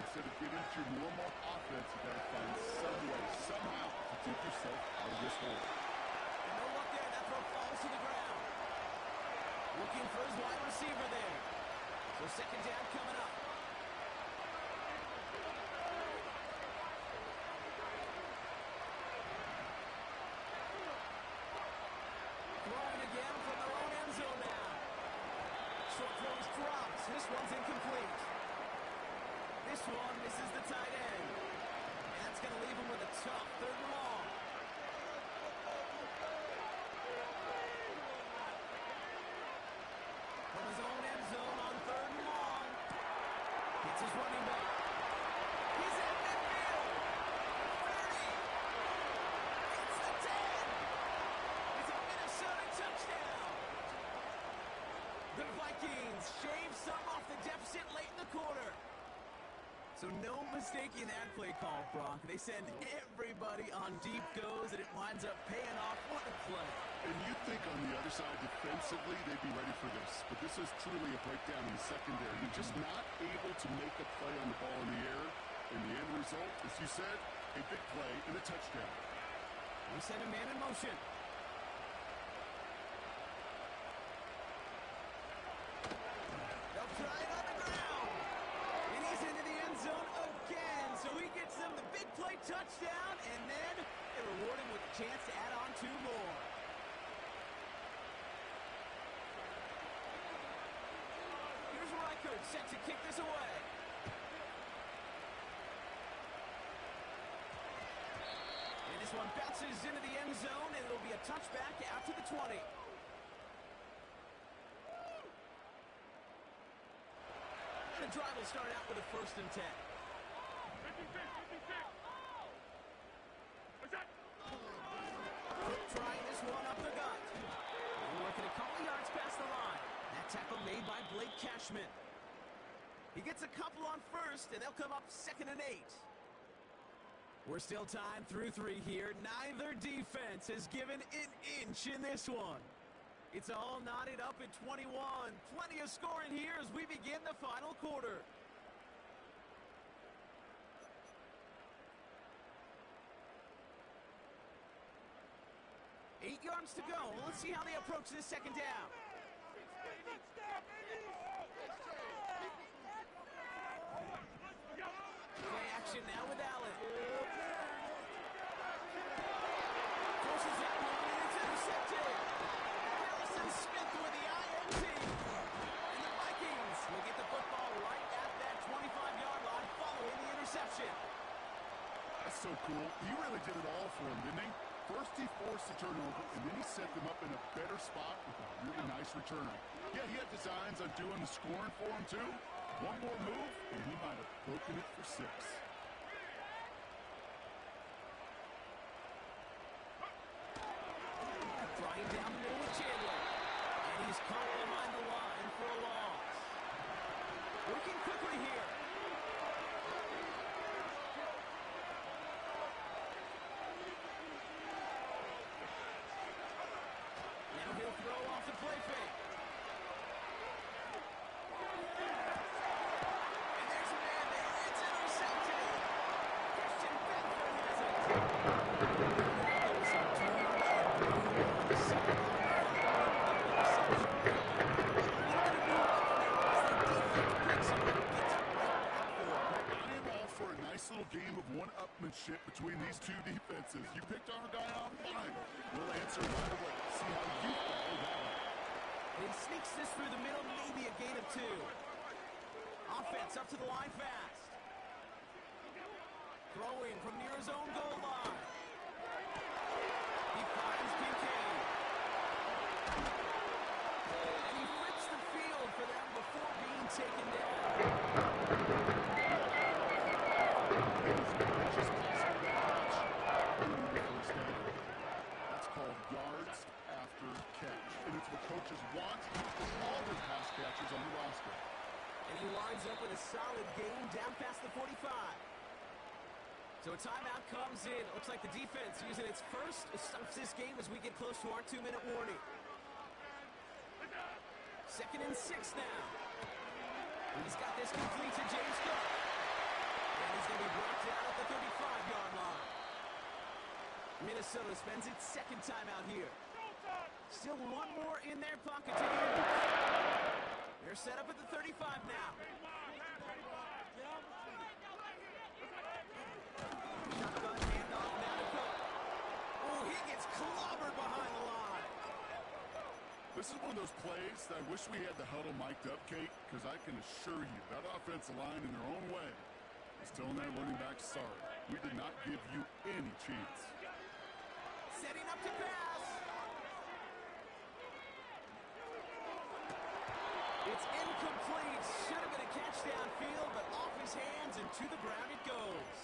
instead of getting to your normal offense, you got to find some way, somehow, to take yourself out of this hole.
And no luck there. That throw falls to the ground. Looking for his wide receiver there. So second down coming up. Throwing again from their own end zone now. Short throw is dropped. This one's incomplete. This one misses the tight end. And that's going to leave him with a tough third and long. From his own end zone on third and long. Hits his running back. He's at midfield. 30. It's the Vikings shave some off the deficit late in the quarter. So no mistaking that play call, Brock. They send everybody on deep goes, and it winds up paying off. What a play.
And you'd think on the other side defensively they'd be ready for this. But this is truly a breakdown in the secondary. You're just not able to make a play on the ball in the air. And the end result, as you said, a big play and a touchdown.
We send a man in motion. They'll try it on the ground. And he's into the end zone again. So he gets them the big play touchdown, and then they reward him with a chance to add on 2 more. Here's Reichert set to kick this away. And this one bounces into the end zone, and it'll be a touchback out to the 20. The drive will start out with a 1st and 10. Trying this one up the gut. Working a couple yards past the line. That tackle made by Blake Cashman. He gets a couple on 1st, and they'll come up 2nd and 8. We're still tied through 3 here. Neither defense has given an inch in this one. It's all knotted up at 21. Plenty of scoring here as we begin the final quarter. Eight yards to go. Well, let's see how they approach this 2nd down. Play action now with Allen. Forces that one, and it's intercepted. Harrison Smith with the INT. And the Vikings will get the football right at that 25-yard line following the interception.
That's so cool. He really did it all for him, didn't he? First he forced the turnover, and then he set them up in a better spot with a really nice return. Yeah, he had designs on doing the scoring for him, too. One more move, and he might have broken it for 6.
Flying down the middle with Chandler. And he's caught behind the line for a loss. Working quickly here. Now he'll throw off the play fake. And there's a man there. It's intercepted. Christian Benford has it.
Game of one-upmanship between these two defenses. You picked our guy out, fine. We'll answer right away. See how you follow that up.
And he sneaks this through the middle, maybe a gain of 2. Offense up to the line fast. Throwing from near his own goal line. He finds Kincaid. And he flips the field for them before being taken down.
That's called yards after catch. And it's what coaches want for all their pass catchers on the roster.
And he lines up with a solid game down past the 45. So a timeout comes in. Looks like the defense using its first stops this game as we get close to our 2-minute warning. 2nd and 6 now. And he's got this complete to James Cook. And he's going to be brought down at the 35-yard line. Minnesota spends its 2nd timeout here. Still one more in their pocket to do. They're set up at the 35 now. Shotgun handoff now to Cook. Oh, he gets clobbered behind the line.
This is one of those plays that I wish we had the huddle mic'd up, Kate, because I can assure you that offensive line in their own way is telling their running back, sorry, we did not give you any chance.
Setting up to pass. It's incomplete. Should have been a catch downfield, but off his hands and to the ground it goes.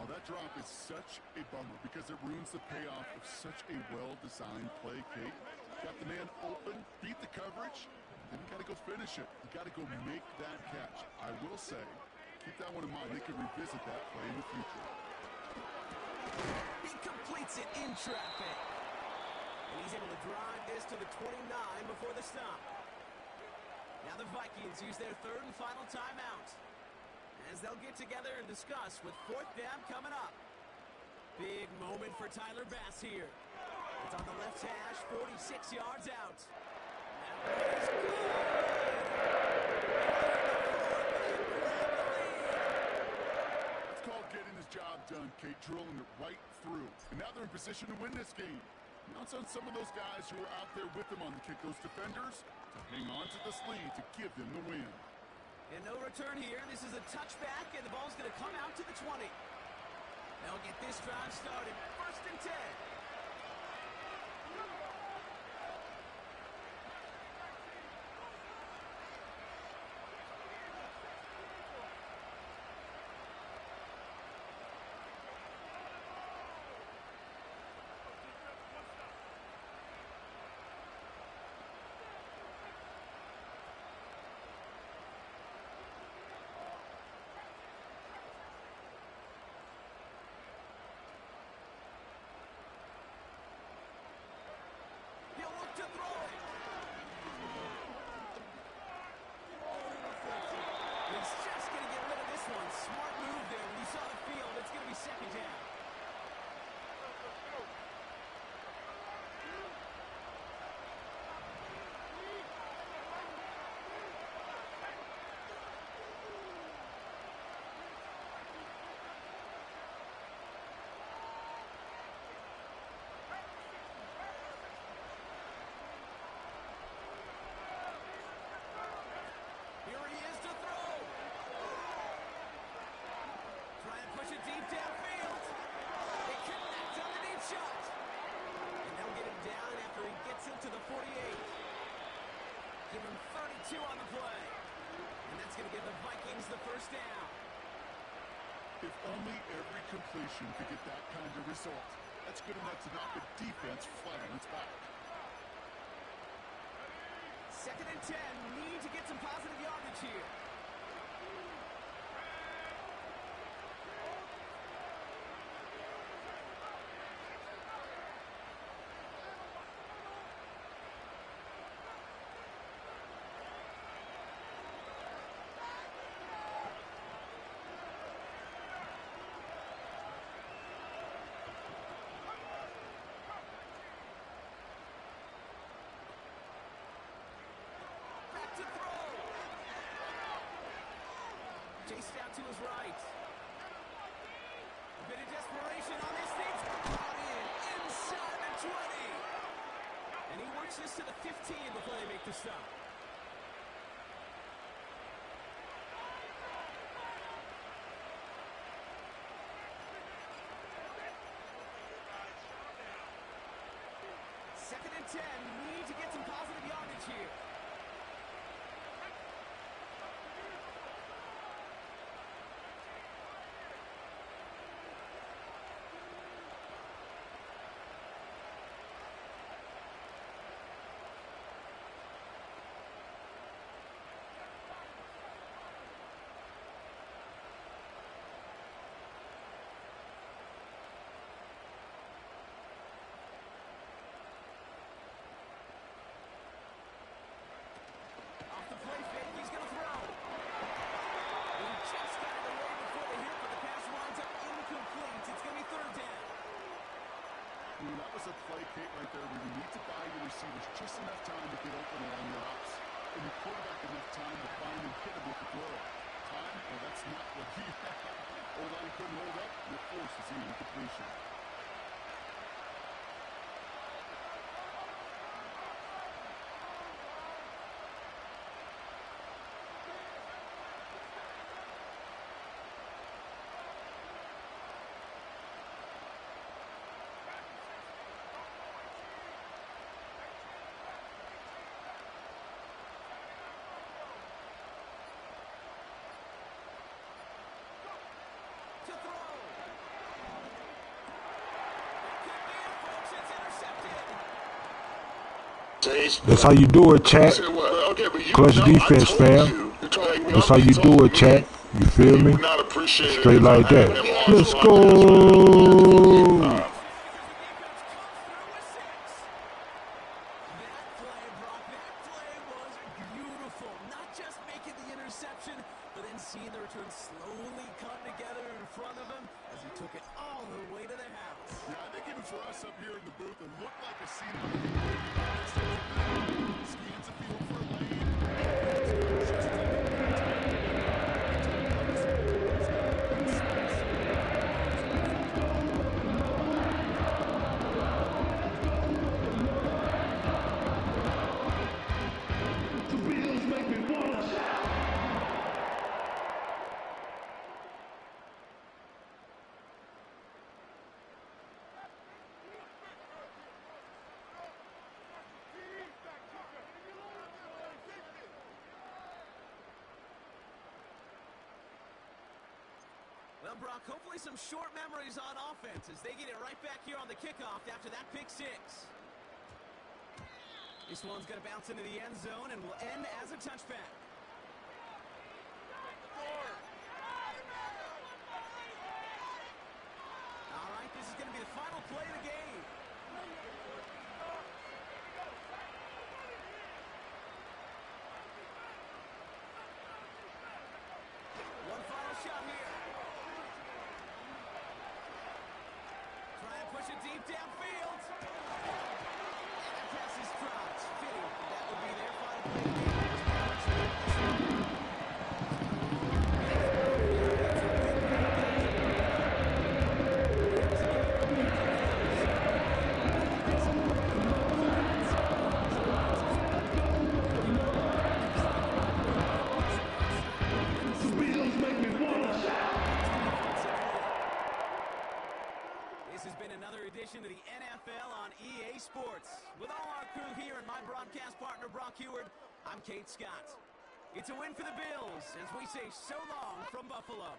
Oh, that drop is such a bummer because it ruins the payoff of such a well-designed play, Kate. Got the man open, beat the coverage, then you got to go finish it. You got to go make that catch. I will say, keep that one in mind. They can revisit that play in the future.
He completes it in traffic. And he's able to drive this to the 29 before the stop. Now the Vikings use their third and final timeout, as they'll get together and discuss with fourth down coming up. Big moment for Tyler Bass here. It's on the left hash, 46 yards out.
It's called getting his job done, Kate, drilling it right through. And now they're in position to win this game. Now it's on some of those guys who are out there with them on the kick, those defenders, to hang on to this lead to give them the win.
And no return here. This is a touchback, and the ball's going to come out to the 20. They'll get this drive started. First and 10. To throw. He's just going to get rid of this one. Smart move there. When you saw the field, it's going to be second down. Deep downfield. They connect on the deep shot. And they'll get him down after he gets into the 48. Give him 32 on the play. And that's going to give the Vikings the first down.
If only every completion could get that kind of result. That's good enough to knock the defense flat on its back.
Second and 10. Need to get some positive yardage here. To throw. Chased out to his right. A bit of desperation on this thing. Caught in inside the 20. And he works this to the 15 before they make the stop. Second and 10. Need to get some positive yardage here.
That was a play, Kate, right there where you need to buy your receivers just enough time to get open along your routes. And the quarterback enough time to find and hit him with the throw. Time? Well, that's not what he had. O-line couldn't hold up. Your force is in incompletion.
That's how you do it, chat.
Okay, but
Clutch defense, fam. That's how you do it, chat. You feel me? Straight like that. Let's go.
Seeing the return slowly come together in front of him as he took it all the way to the house.
Yeah, I think even for us up here in the booth, it looked like a scene. Scans the field for a lane.
Well, Brock, hopefully some short memories on offense as they get it right back here on the kickoff after that pick six. This one's going to bounce into the end zone and will end as a touchback. All right, this is going to be the final play of the game. One final shot here. Try and push it deep downfield. And the pass is dropped. Fitting. That would be their final play of the game. This has been another edition of the NFL on EA Sports. With all our crew here and my broadcast partner, Brock Heward, I'm Kate Scott. It's a win for the Bills as we say so long from Buffalo.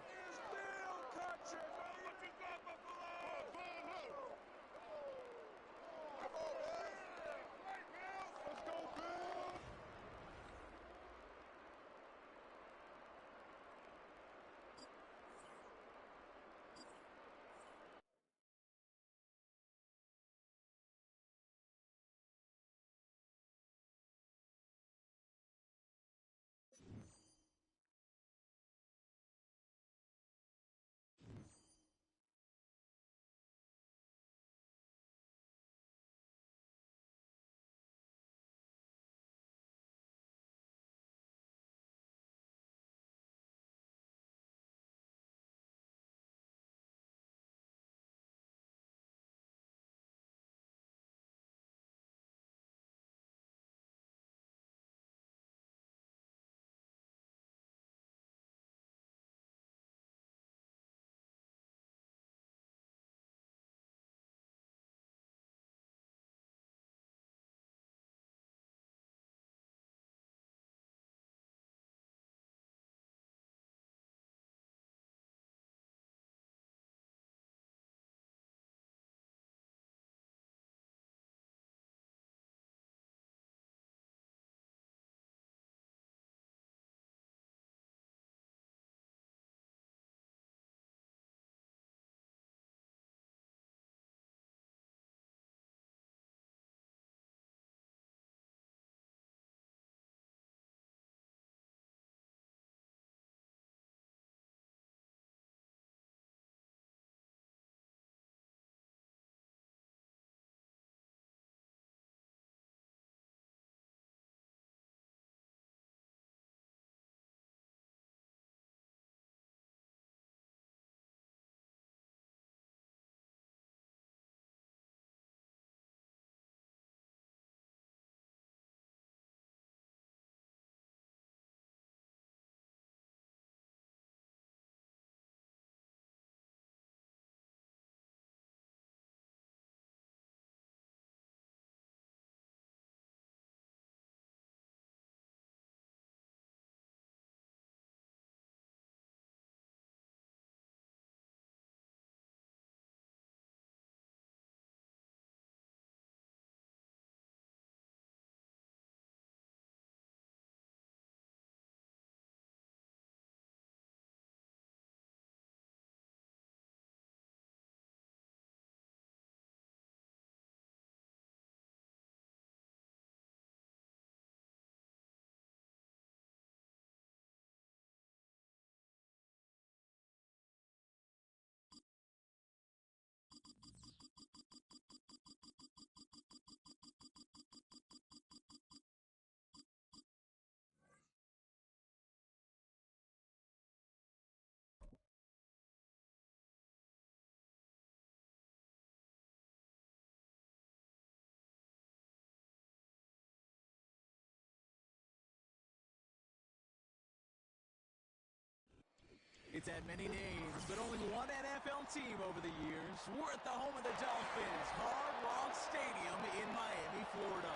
It's had many names, but only one NFL team over the years. We're at the home of the Dolphins, Hard Rock Stadium in Miami, Florida.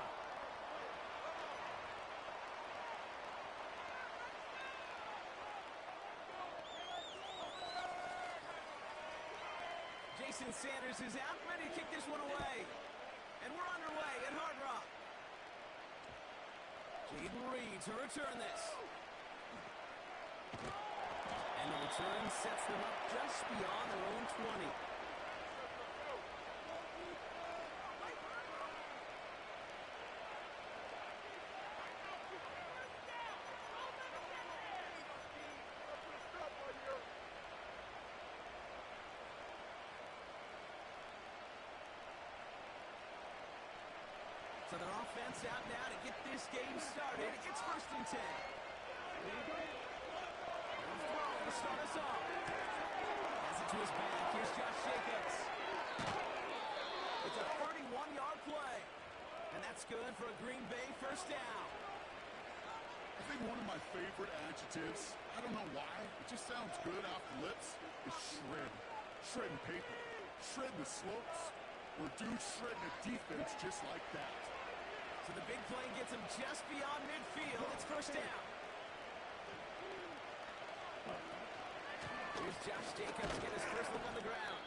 Jason Sanders is out, ready to kick this one away. And we're underway at Hard Rock. Jaden Reed to return this. And the return sets them up just beyond their own 20. So their offense out now to get this game started. It's 1st and 10. To start us off. Has it to his back. Here's Josh Jacobs. It's a 31-yard play. And that's good for a Green Bay 1st down.
I think one of my favorite adjectives, I don't know why, it just sounds good off the lips, is shred. Shredding paper. Shredding the slopes. Or dude shredding a defense just like that.
So the big play gets him just beyond midfield. It's 1st down. Here's Josh Jacobs get his first look on the ground.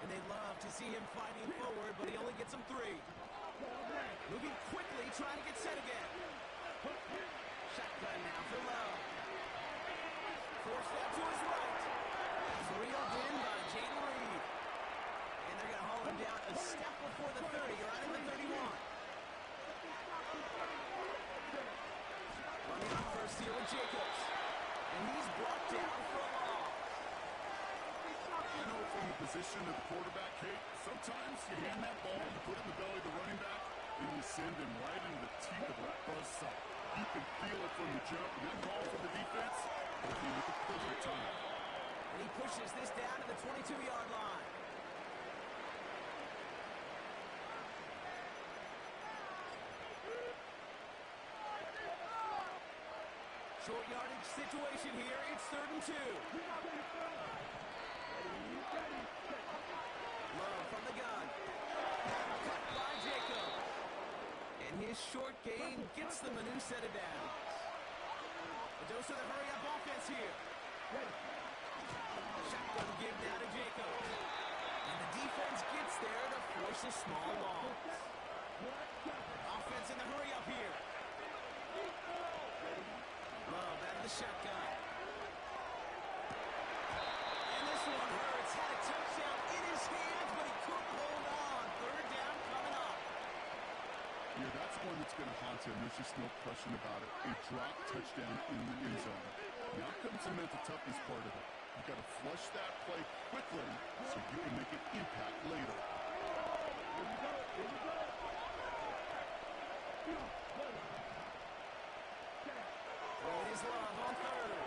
And they love to see him fighting forward, but he only gets him 3. Moving quickly, trying to get set again. Shotgun now for Love. Forced out to his right. It's reeled in by Jaden Reed. And they're going to haul him down a step before the 30, right in the 31. Running on first here with Jacobs. And he's brought down for a loss.
You know, from the position of the quarterback, Kate, sometimes you hand that ball, you put it in the belly of the running back, and you send him right into the teeth of that buzzsaw. You can feel it from the jump, and that call for the defense came at the perfect time.
And he pushes this down to the 22-yard line. Short yardage situation here. It's 3rd and 2. Love from the gun. Cut by Jacob. And his short gain gets them a new set of downs. A dose of the hurry-up offense here. Shotgun give now to Jacob. And the defense gets there to force a small loss. Offense in the hurry-up here. Love out of the shotgun. And this one hurts. Had a touchdown in his hands, but he couldn't hold on. 3rd down coming up.
Yeah, that's one that's going to haunt him. There's just no question about it. A drop touchdown in the end zone. Now comes the mental toughness part of it. You've got to flush that play quickly so you can make an impact later.
It is Love on 3rd.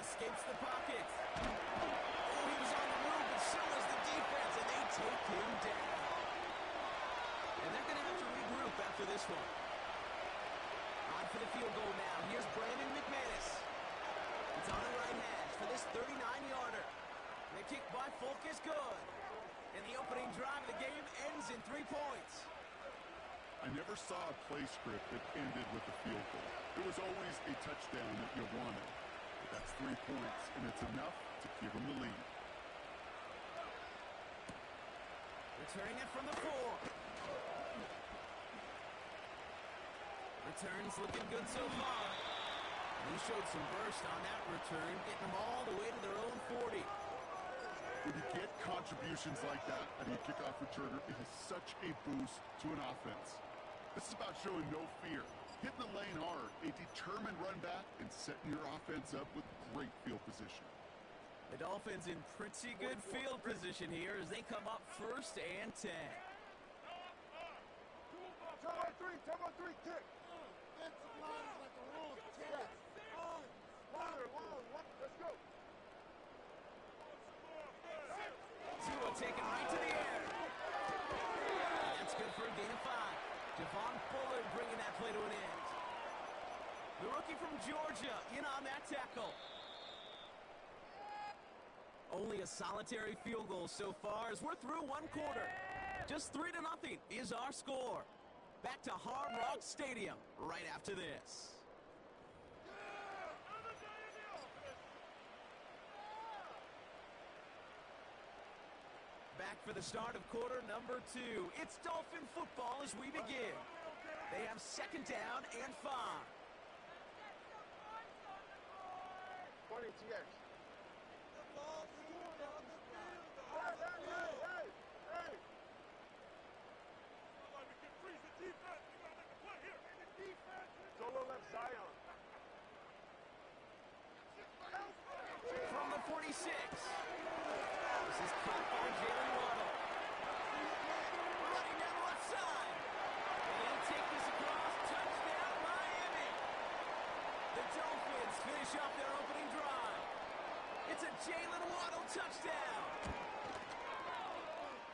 Escapes the pocket. Oh, he was on the move, but so is the defense, and they take him down. And they're going to have to regroup after this one. On for the field goal now. Here's Brandon McManus. It's on the right hash for this 39-yarder. The kick by Folk is good. And the opening drive of the game ends in 3 points.
I never saw a play script that ended with a field goal. There was always a touchdown that you wanted. But that's 3 points, and it's enough to give them the lead.
Returning it from the 4. Returns looking good so far. And he showed some burst on that return, getting them all the way to their own 40.
When you get contributions like that out of your kickoff returner, it is such a boost to an offense. This is about showing no fear, hitting the lane hard, a determined run back, and setting your offense up with great field position.
The Dolphins in pretty good field position here as they come up 1st and 10.
Turn on 3, kick. Defensive line is like a rule of tennis. Louder, let's go.
Tua taken right to the air. That's good for a gain of 5. Javon Fuller bringing that play to an end. The rookie from Georgia in on that tackle. a solitary field goal so far as we're through one quarter. Just 3-0 is our score. Back to Hard Rock Stadium right after this. Back for the start of quarter number 2. It's Dolphin football as we begin. They have 2nd down and 5.
Solo left Zion.
From the 46. This is caught by Jalen Waddle. Running down the left side. They'll take this across. Touchdown, Miami. The Dolphins finish off their opening drive. It's a Jalen Waddle touchdown.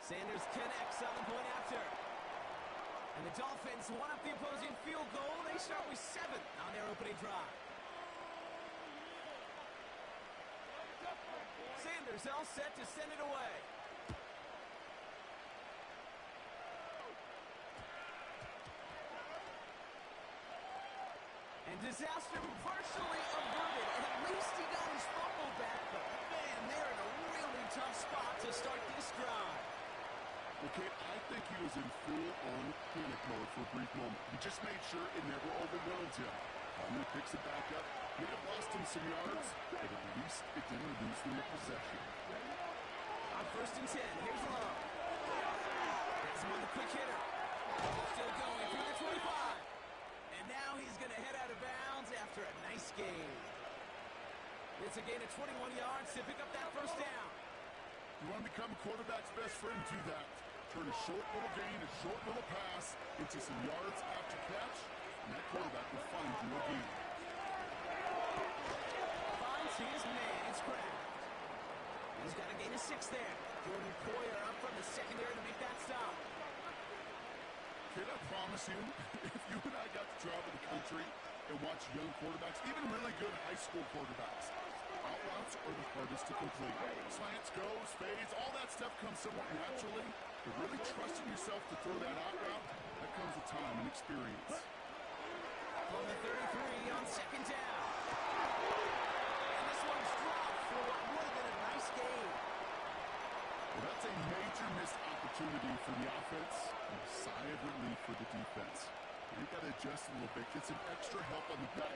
Sanders connects on the point after. And the Dolphins one up the opposing field goal. They start with 7 on their opening drive. Sanders all set to send it away. And disaster partially averted. And at least he got his fumble back. But man, they're in a really tough spot to start this drive.
Okay, I think he was in full-on panic mode for a brief moment. He just made sure it never overwhelmed him. Finally picks it back up. May have lost him some yards, but at least it didn't lose them a possession.
On 1st and 10, here's Love. Gets him on the quick hitter. Still going through the 25. And now he's going to head out of bounds after a nice gain. It's a gain of 21 yards to pick up that 1st down.
You want to become a quarterback's best friend, do that. Turn a short little gain, a short little pass into some yards after catch, and that quarterback will find you again.
Finds his man, it's Kraft. He's got a gain of 6 there. Jordan Poyer up from the secondary to make that stop.
Kid, I promise you, if you and I got to travel the country and watch young quarterbacks, even really good high school quarterbacks, out routes are the hardest to complete. Slants, goes, fades, all that stuff comes somewhat naturally, but really trusting yourself to throw that out route, that comes with time and experience.
From the 33 on 2nd down. And this one's dropped for what would have been a nice gain.
Well, that's a major missed opportunity for the offense and a sigh of relief for the defense. They've got to adjust a little bit, get some extra help on the back end.